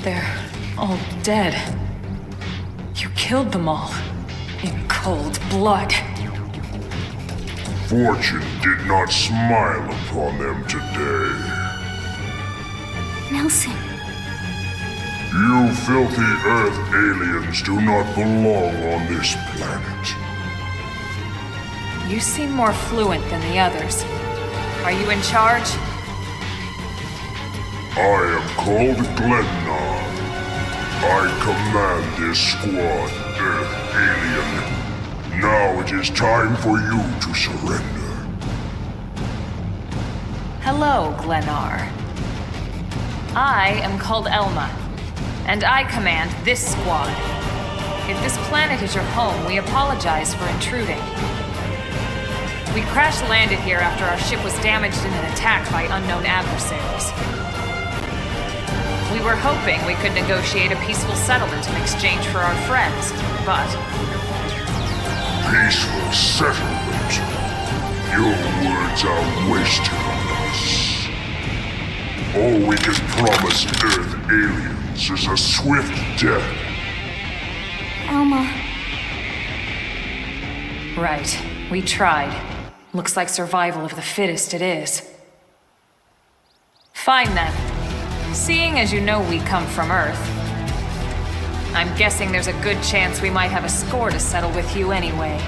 They're all dead. You killed them all. In cold blood. Fortune did not smile upon them today. Nelson, You filthy Earth aliens do not belong on this planet. You seem more fluent than the others. Are you in charge? I am called Glennar. I command this squad, Earth alien. Now it is time for you to surrender. Hello, Glennar. I am called Elma, and I command this squad. If this planet is your home, we apologize for intruding. We crash-landed here after our ship was damaged in an attack by unknown adversaries. We were hoping we could negotiate a peaceful settlement in exchange for our friends, but... Peaceful settlement? Your words are wasted on us. All we can promise Earth aliens is a swift death. Elma. Right. We tried. Looks like survival of the fittest it is. Fine then. Seeing as you know we come from Earth, I'm guessing there's a good chance we might have a score to settle with you anyway.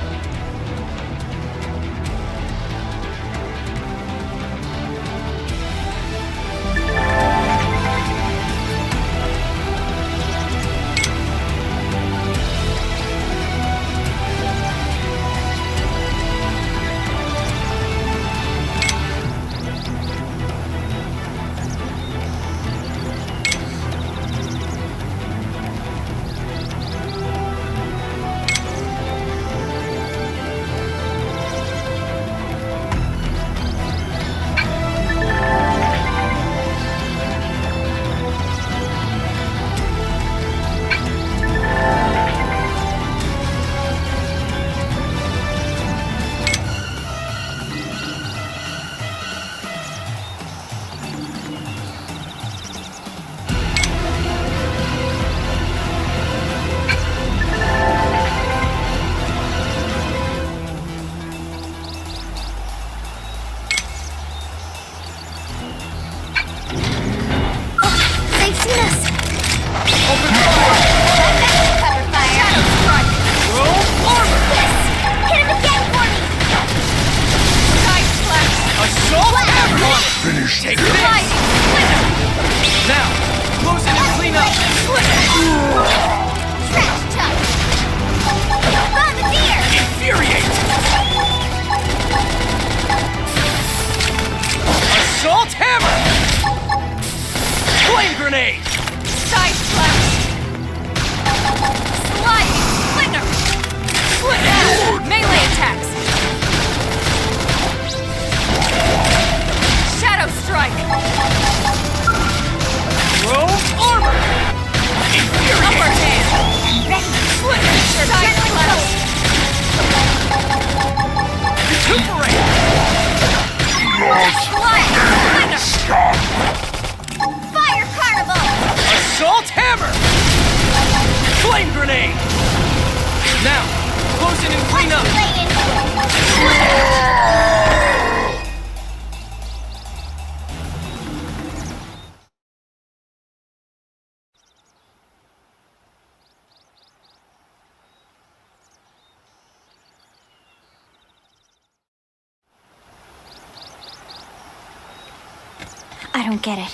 don't get it.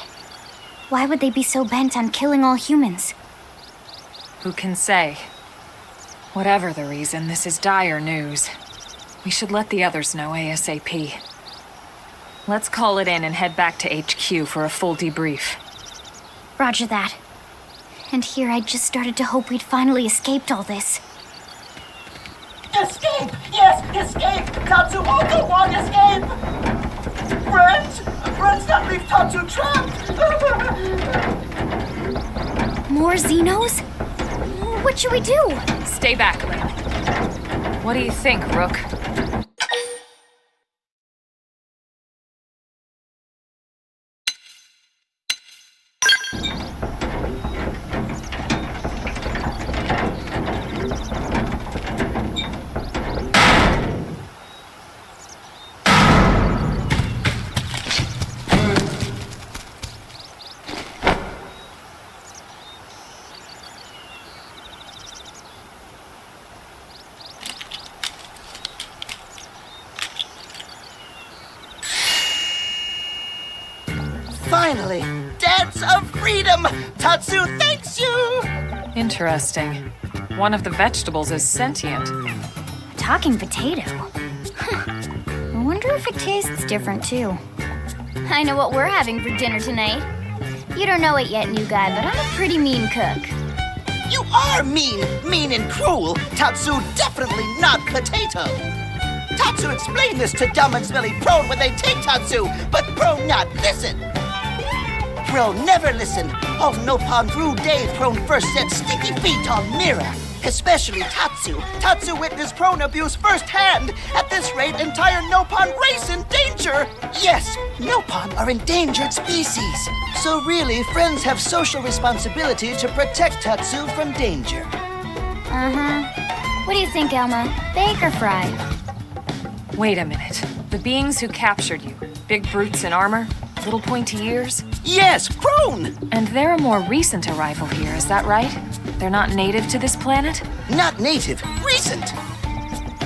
Why would they be so bent on killing all humans? Who can say? Whatever the reason, this is dire news. We should let the others know ASAP. Let's call it in and head back to HQ for a full debrief. Roger that. And here I just started to hope we'd finally escaped all this. Escape! Yes, escape! Tatsu also want escape! Friends! Friends, don't leave Tatsu trapped! More Xenos? What should we do? Stay back, Lynn. What do you think, Rook? Finally! Dance of freedom! Tatsu thanks you! Interesting. One of the vegetables is sentient. Talking potato. I wonder if it tastes different too. I know what we're having for dinner tonight. You don't know it yet, new guy, but I'm a pretty mean cook. You are mean! Mean and cruel! Tatsu definitely not potato! Tatsu explained this to dumb and smelly Prone when they take Tatsu, but Prone not listen! Prone never listen! All Nopon Brew days Prone first set sticky feet on Mira. Especially Tatsu. Tatsu witnessed Prone abuse firsthand. At this rate, entire Nopon race in danger! Yes, Nopon are endangered species. So really, friends have social responsibility to protect Tatsu from danger. Uh-huh. What do you think, Elma? Bake or fry? Wait a minute. The beings who captured you, big brutes in armor, little pointy ears? Yes, Prone! And they're a more recent arrival here, is that right? They're not native to this planet? Not native, recent!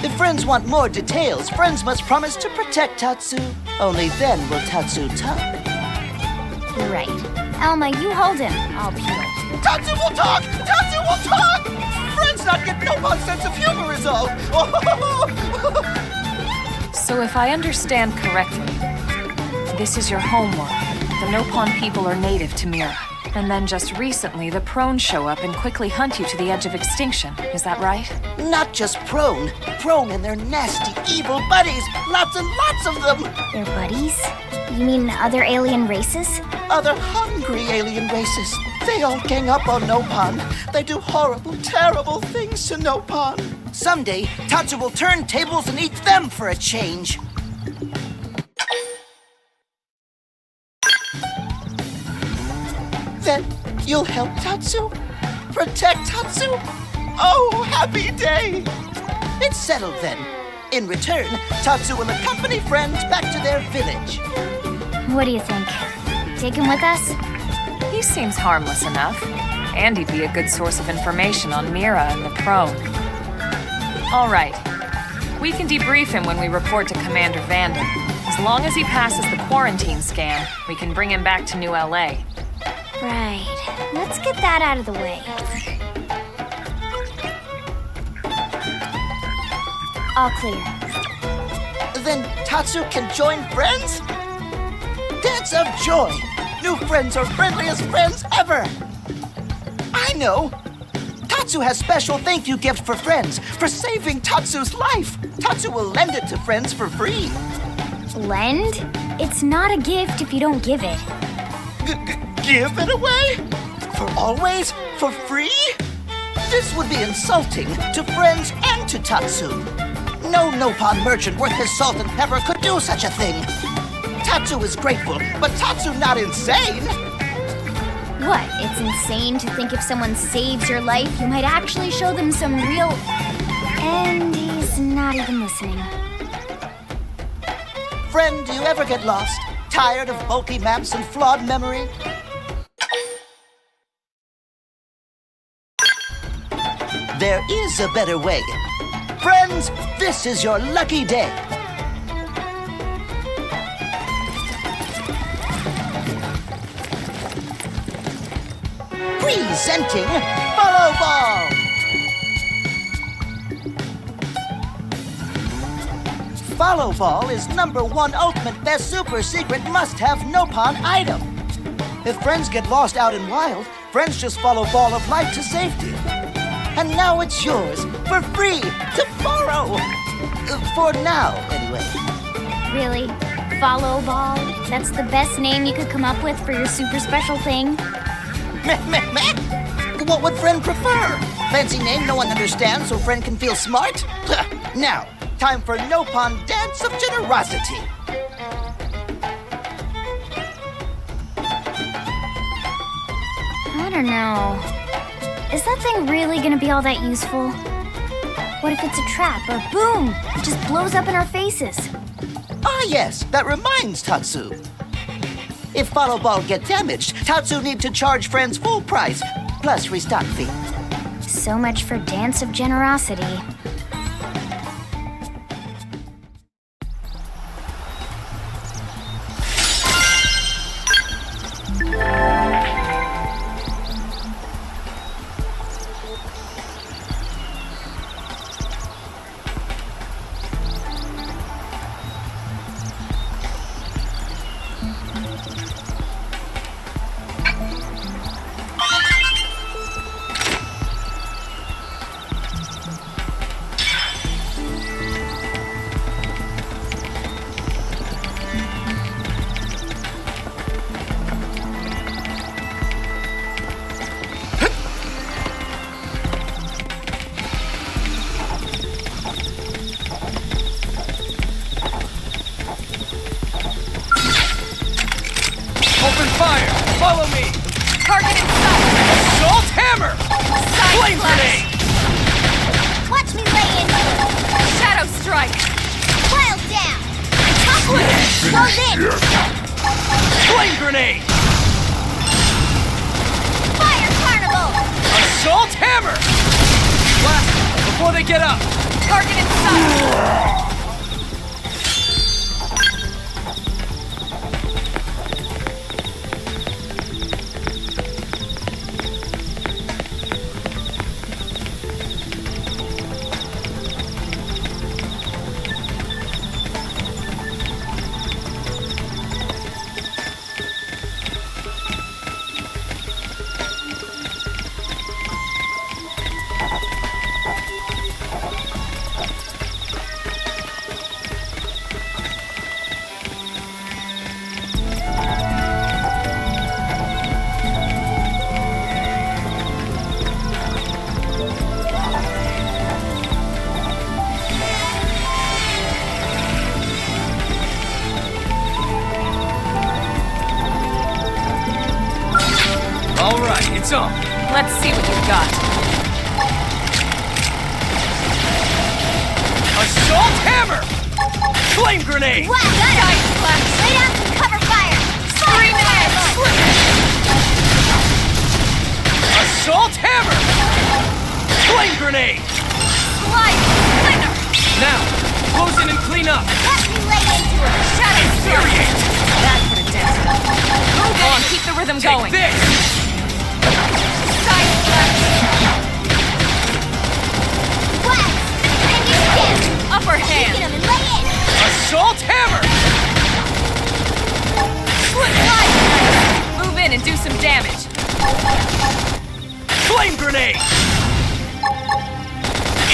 If friends want more details, friends must promise to protect Tatsu. Only then will Tatsu talk. Right. Elma, you hold him. I'll peel. Tatsu will talk! Tatsu will talk! Friends not get Nopon sense of humor is all! So if I understand correctly, this is your homeworld. The Nopon people are native to Mira. And then just recently, the Prone show up and quickly hunt you to the edge of extinction. Is that right? Not just Prone. Prone and their nasty, evil buddies. Lots and lots of them. Their buddies? You mean other alien races? Other hungry alien races. They all gang up on Nopon. They do horrible, terrible things to Nopon. Someday, Tatsu will turn tables and eat them for a change. Then you'll help Tatsu? Protect Tatsu? Oh, happy day! It's settled then. In return, Tatsu will accompany friends back to their village. What do you think? Take him with us? He seems harmless enough. And he'd be a good source of information on Mira and the Prone. All right. We can debrief him when we report to Commander Vanden. As long as he passes the quarantine scan, we can bring him back to New LA. Right. Let's get that out of the way. All clear. Then Tatsu can join friends? Dance of joy! New friends are friendliest friends ever! I know! Tatsu has special thank you gift for friends for saving Tatsu's life! Tatsu will lend it to friends for free! Lend? It's not a gift if you don't give it. Give it away? For always? For free? This would be insulting to friends and to Tatsu. No Nopon merchant worth his salt and pepper could do such a thing. Tatsu is grateful, but Tatsu not insane. What? It's insane to think if someone saves your life, you might actually show them some real... And he's not even listening. Friend, do you ever get lost? Tired of bulky maps and flawed memory? There is a better way. Friends, this is your lucky day. Presenting Follow Ball! Follow Ball is #1 ultimate best super secret must-have Nopon item. If friends get lost out in wild, friends just follow Ball of Light to safety. And now it's yours, for free, to borrow. For now, anyway. Really? Follow Ball? That's the best name you could come up with for your super special thing? Meh, meh, meh. What would friend prefer? Fancy name no one understands so friend can feel smart? Now, time for Nopon Dance of Generosity. I don't know. Is that thing really gonna be all that useful? What if it's a trap or boom? It just blows up in our faces. Ah yes, that reminds Tatsu. If Follow Ball get damaged, Tatsu need to charge friends full price, plus restock fee. So much for Dance of Generosity. Open fire! Follow me! Target in sight! Assault hammer! Side Flame flash! grenade! Watch me lay into it. Shadow strike! Wild down. Top one. Close in. Flame grenade! Fire carnival. Assault hammer! Blast them before they get up! Target in sight! All right, it's on. Let's see what you've got. Assault hammer! Flame grenade! Wow, got it. Side flash! Lay down some cover fire. Scream ahead! Assault hammer! Flame grenade! Slide! Thunder! Now, close in and clean up! Watch me lay into it. Shadow strike! Infuriate! That put a dent in it. Move on, keep the rhythm Take going. this! Side flash! Blast. Pending down. Upper Get hand! him and lay in. Assault hammer! Slip slide! Move in and do some damage. Flame grenade!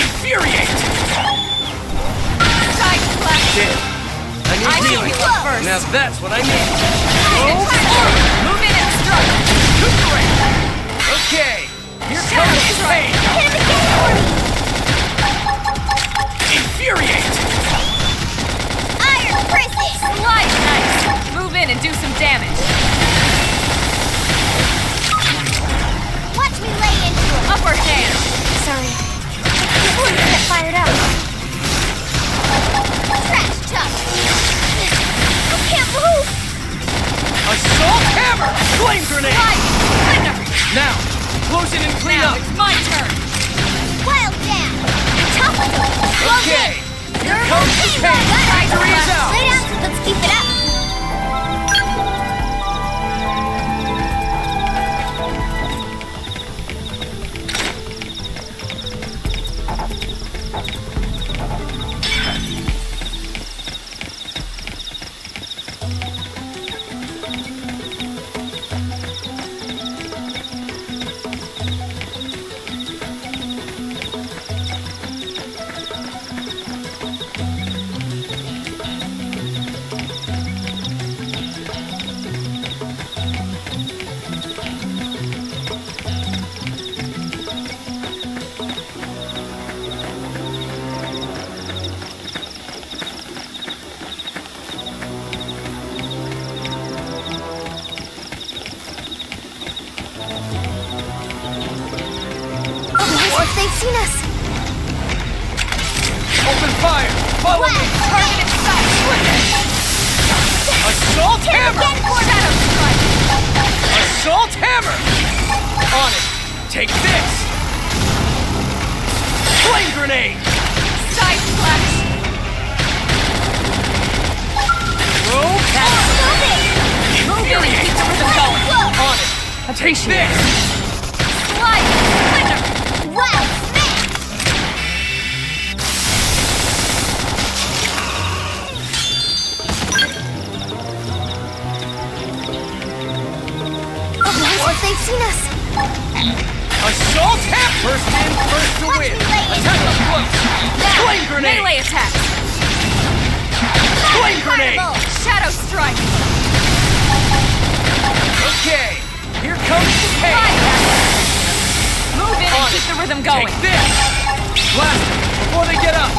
Infuriate! Side flash! Dead. I I need need healing. you up first. Now that's what I need. Go forward! Move in and strike! Recuperate! Okay, here comes the pain! Hit him again for me. Infuriate! Iron prison. Slide nice! Move in and do some damage. Watch me lay into it. Upper hand! Sorry. I couldn't get fired up. Trash chuck. I can't move. Assault hammer! Flame grenade! Slide! Thunder! Now, close in and clean Now up! it's my turn! Wild down. Top of it. Close Okay, in. here comes the pain! Victory is Lay ours! down. Let's keep it up. they've seen us! Open fire! Follow me! Target in sight! Assault hammer! Shadow strike! Assault hammer! On it! Take this! Flame grenade! Side flex! Roll Move in and keep the rhythm going! on it! Take this! Slide! Splinter! Wow, smash! What? They've seen us! Assault hammer! First in, first to win! Attack up close! Flame grenade! Melee attack! Flame grenade! Shadow strike! Okay, here comes the pain! Move in and keep the rhythm going! Take this! Blast them before they get up!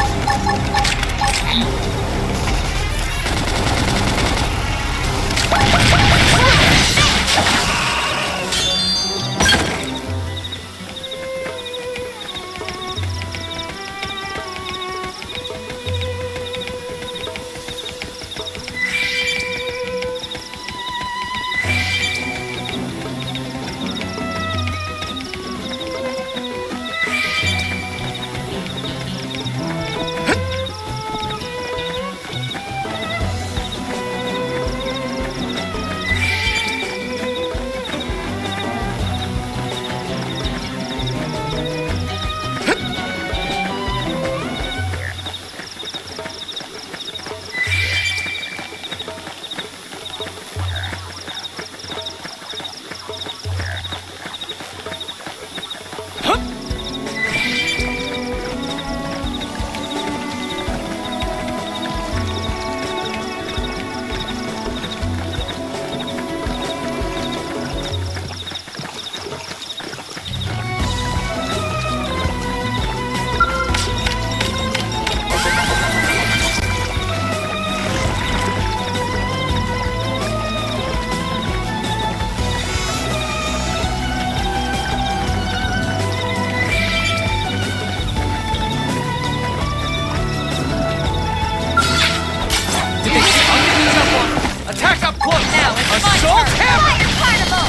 Attack up close! Now it's my Assault turn. hammer! Carnival!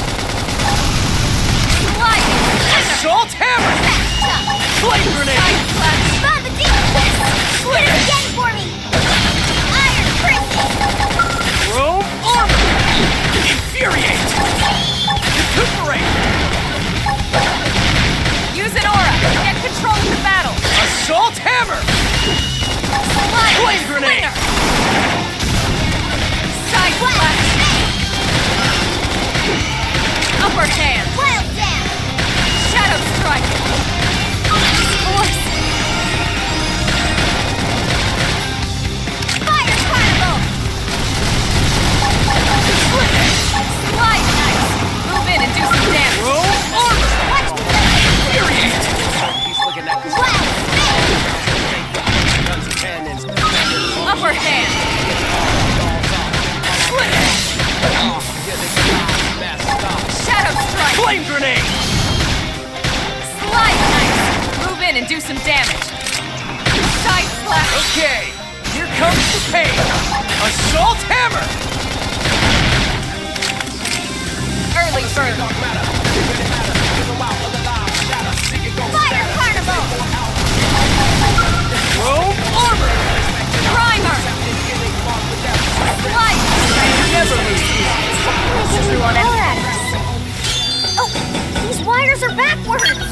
Slide! Assault hammer! Flame grenade! Side flex! Bob, it's Hit it again for me! Iron Fist! Chrome armor! Infuriate! Recuperate! Use an aura! Get control of the battle! Assault hammer! Slide! Flame grenade! Splinter! Side flex! Upper hand! Wild Jam! Shadow strike! Force! Fire Carnival! Slide knife! Move in and do some damage! Chrome armor! Watch me! Infuriate! He's looking at the Wild Smash! guns and cannons. Upper hand! Shadow strike! Flame grenade! Slide knife! Move in and do some damage! Side slash! Okay, here comes the pain! Assault hammer! Early bird! Fire Carnival! Chrome armor! Primer! Slide! Never lose! Everyone out at us. Oh, these wires are backwards!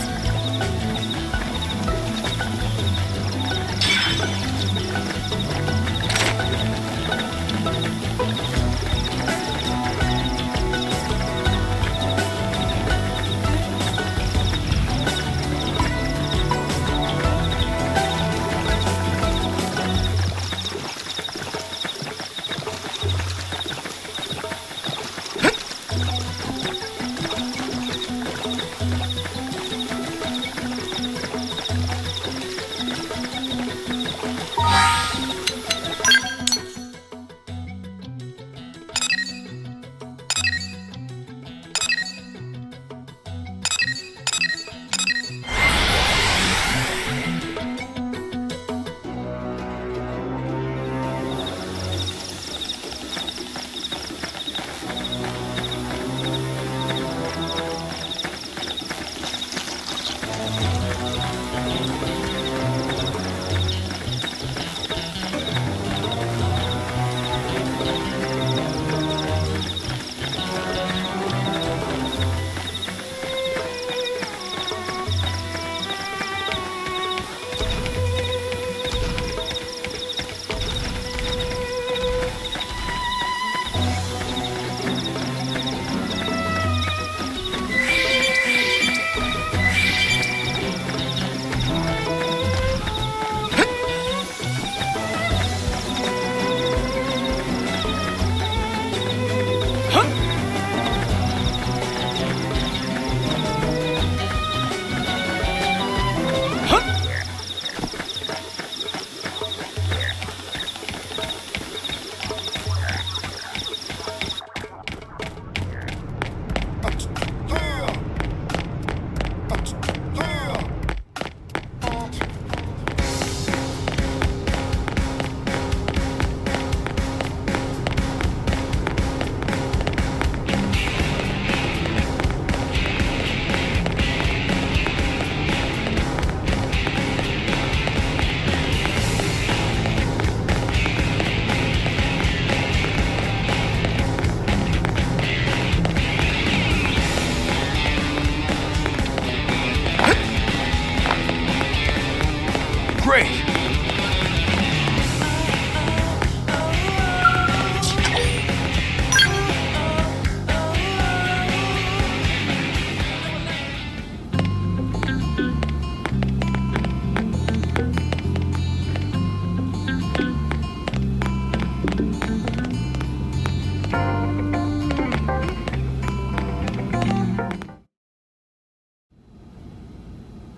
Great!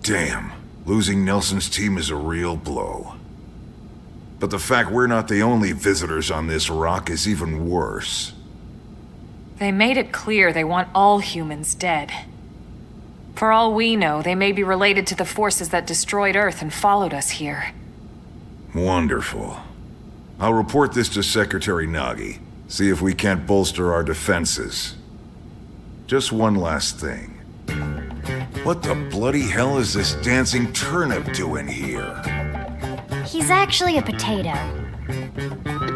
Damn, losing Nelson's team is a real blow. But the fact we're not the only visitors on this rock is even worse. They made it clear they want all humans dead. For all we know, they may be related to the forces that destroyed Earth and followed us here. Wonderful. I'll report this to Secretary Nagi. See if we can't bolster our defenses. Just one last thing. What the bloody hell is this dancing turnip doing here? He's actually a potato.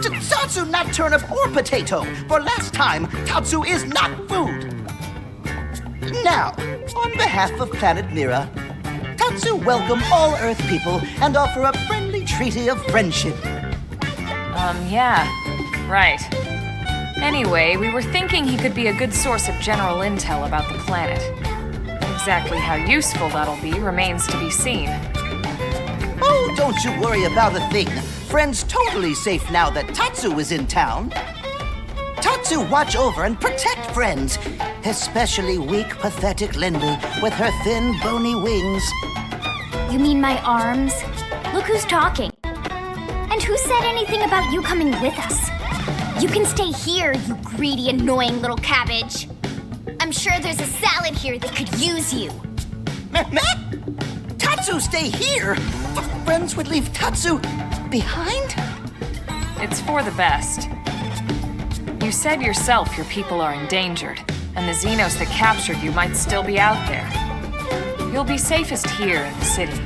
Tatsu, not turnip or potato. For last time, Tatsu is not food. Now, on behalf of Planet Mira, Tatsu welcome all Earth people and offer a friendly treaty of friendship. Yeah. Right. Anyway, we were thinking he could be a good source of general intel about the planet. Exactly how useful that'll be remains to be seen. Oh, don't you worry about a thing. Friend's totally safe now that Tatsu is in town. Tatsu watch over and protect friends, especially weak, pathetic Lindley with her thin, bony wings. You mean my arms? Look who's talking. And who said anything about you coming with us? You can stay here, you greedy, annoying little cabbage. I'm sure there's a salad here that could use you. Tatsu stay here? Friends would leave Tatsu behind? It's for the best. You said yourself your people are endangered, and the Xenos that captured you might still be out there. You'll be safest here in the city.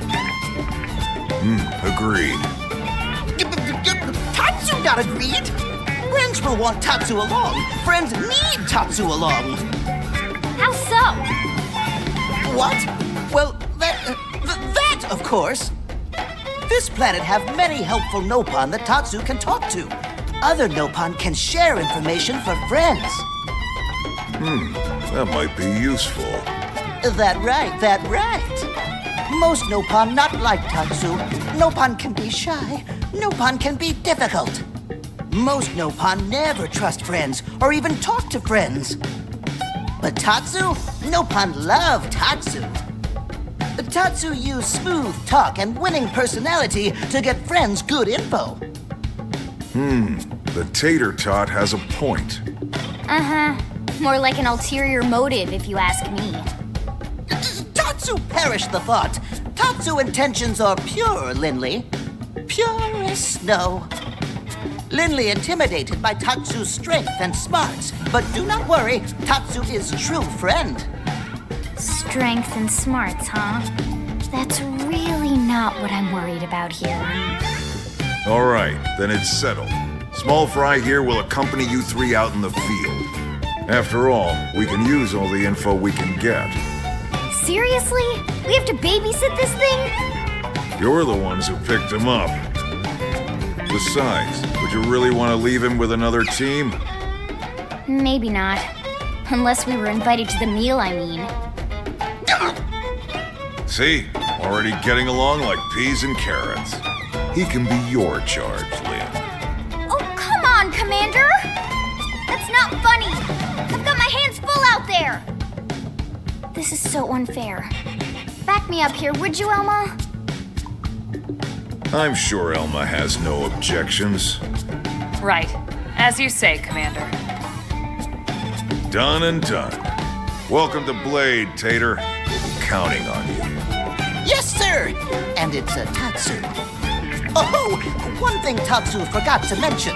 Agreed. Tatsu not agreed? Friends will want Tatsu along. Friends need Tatsu along. How so? What? Well, that, of course. This planet have many helpful Nopon that Tatsu can talk to. Other Nopon can share information for friends. That might be useful. That right. Most Nopon not like Tatsu. Nopon can be shy. Nopon can be difficult. Most Nopon never trust friends or even talk to friends. But Tatsu? Nopon love Tatsu. Tatsu use smooth talk and winning personality to get friends good info. The tater tot has a point. Uh-huh. More like an ulterior motive, if you ask me. Tatsu perish the thought. Tatsu intentions are pure, Linley. Pure as snow. Linley intimidated by Tatsu's strength and smarts, but do not worry, Tatsu is true friend. Strength and smarts, huh? That's really not what I'm worried about here. All right, then it's settled. Small Fry here will accompany you three out in the field. After all, we can use all the info we can get. Seriously? We have to babysit this thing? You're the ones who picked him up. Besides, would you really want to leave him with another team? Maybe not. Unless we were invited to the meal, I mean. See? Already getting along like peas and carrots. He can be your charge, Lynn. Oh, come on, Commander! That's not funny! I've got my hands full out there! This is so unfair. Back me up here, would you, Elma? I'm sure Elma has no objections. Right. As you say, Commander. Done and done. Welcome to Blade, Tater. We'll be counting on you. Yes, sir! And it's a Tatsu. Oh, one thing Tatsu forgot to mention.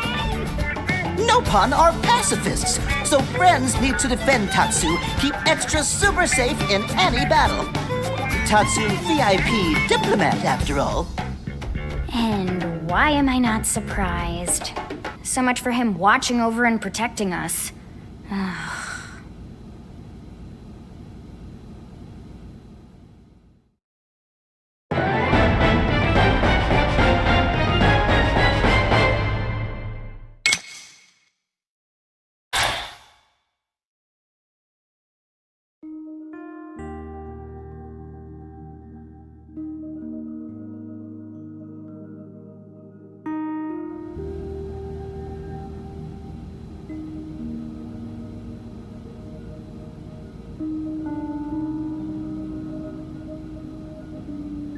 Nopon are pacifists, so friends need to defend Tatsu, keep extra super safe in any battle. Tatsu VIP diplomat, after all. And why am I not surprised? So much for him watching over and protecting us.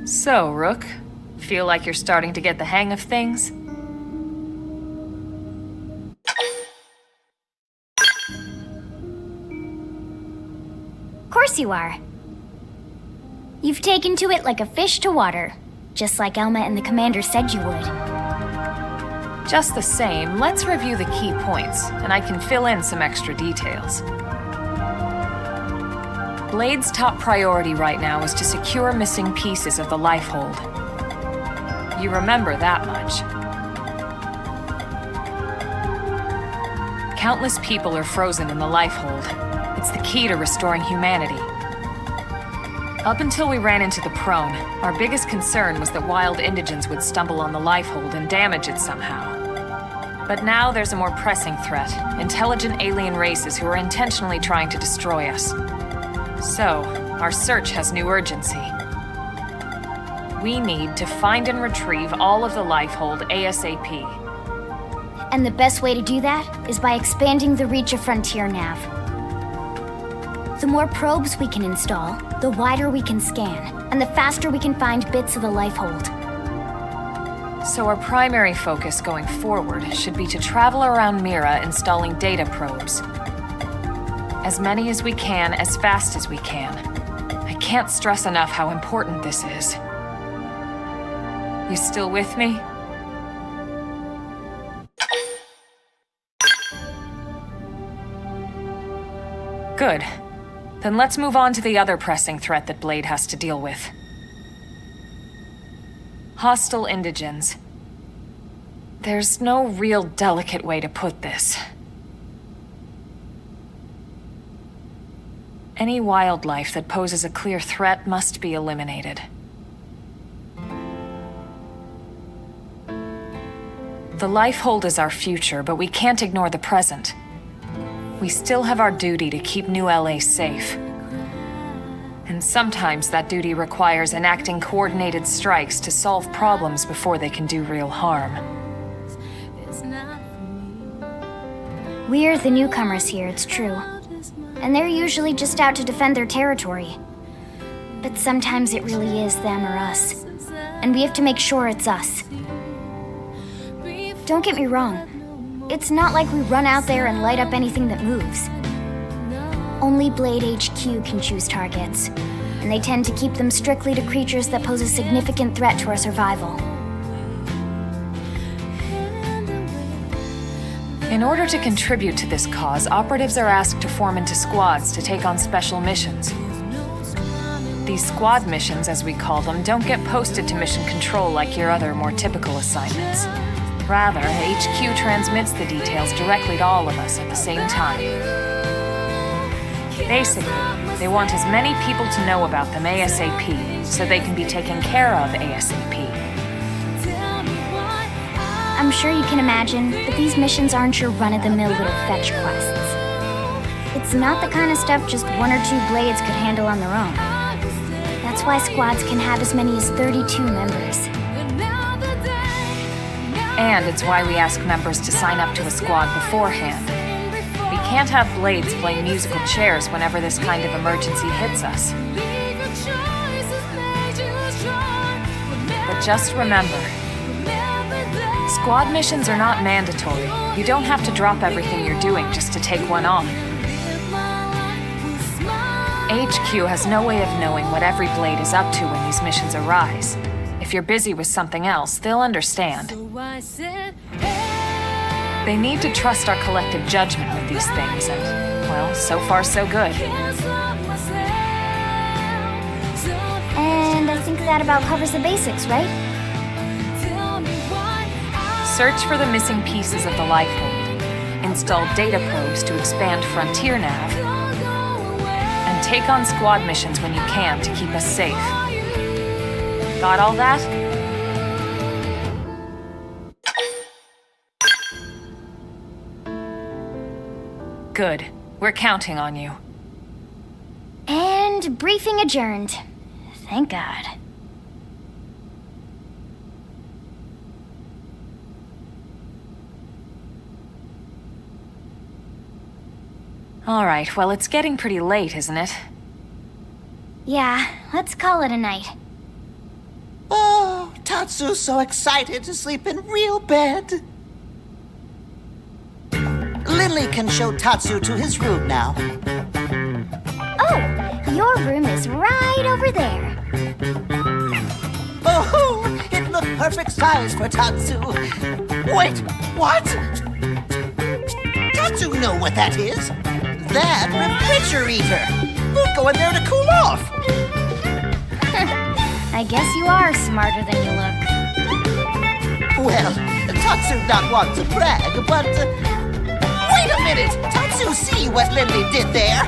So, Rook, feel like you're starting to get the hang of things? Of course you are. You've taken to it like a fish to water, just like Elma and the Commander said you would. Just the same, let's review the key points, and I can fill in some extra details. Blade's top priority right now is to secure missing pieces of the Lifehold. You remember that much. Countless people are frozen in the Lifehold. It's the key to restoring humanity. Up until we ran into the Prone, our biggest concern was that wild indigents would stumble on the Lifehold and damage it somehow. But now there's a more pressing threat, intelligent alien races who are intentionally trying to destroy us. So, our search has new urgency. We need to find and retrieve all of the Lifehold ASAP. And the best way to do that is by expanding the reach of Frontier Nav. The more probes we can install, the wider we can scan, and the faster we can find bits of the Lifehold. So our primary focus going forward should be to travel around Mira installing data probes. As many as we can, as fast as we can. I can't stress enough how important this is. You still with me? Good. Then let's move on to the other pressing threat that Blade has to deal with. Hostile indigens. There's no real delicate way to put this. Any wildlife that poses a clear threat must be eliminated. The Lifehold is our future, but we can't ignore the present. We still have our duty to keep New LA safe. And sometimes that duty requires enacting coordinated strikes to solve problems before they can do real harm. We're the newcomers here, it's true. And they're usually just out to defend their territory. But sometimes it really is them or us. And we have to make sure it's us. Don't get me wrong. It's not like we run out there and light up anything that moves. Only Blade HQ can choose targets, and they tend to keep them strictly to creatures that pose a significant threat to our survival. In order to contribute to this cause, operatives are asked to form into squads to take on special missions. These squad missions, as we call them, don't get posted to mission control like your other, more typical assignments. Rather, HQ transmits the details directly to all of us at the same time. Basically, they want as many people to know about them ASAP, so they can be taken care of ASAP. I'm sure you can imagine, but these missions aren't your run-of-the-mill little fetch quests. It's not the kind of stuff just one or two Blades could handle on their own. That's why squads can have as many as 32 members. And it's why we ask members to sign up to a squad beforehand. We can't have Blades playing musical chairs whenever this kind of emergency hits us. But just remember, squad missions are not mandatory. You don't have to drop everything you're doing just to take one on. HQ has no way of knowing what every Blade is up to when these missions arise. If you're busy with something else, they'll understand. They need to trust our collective judgment with these things, and, well, so far so good. And I think that about covers the basics, right? Search for the missing pieces of the Lifehold, install data probes to expand Frontier Nav, and take on squad missions when you can to keep us safe. Got all that? Good. We're counting on you. And briefing adjourned. Thank God. All right, well, it's getting pretty late, isn't it? Yeah, let's call it a night. Tatsu's so excited to sleep in real bed. Lily can show Tatsu to his room now. Oh, your room is right over there. Oh, it looked perfect size for Tatsu. Wait, what? Tatsu know what that is. That refrigerator. We'll go in there to cool off. I guess you are smarter than you look. Well, Tatsu not want to brag, but... wait a minute! Tatsu see what Lily did there?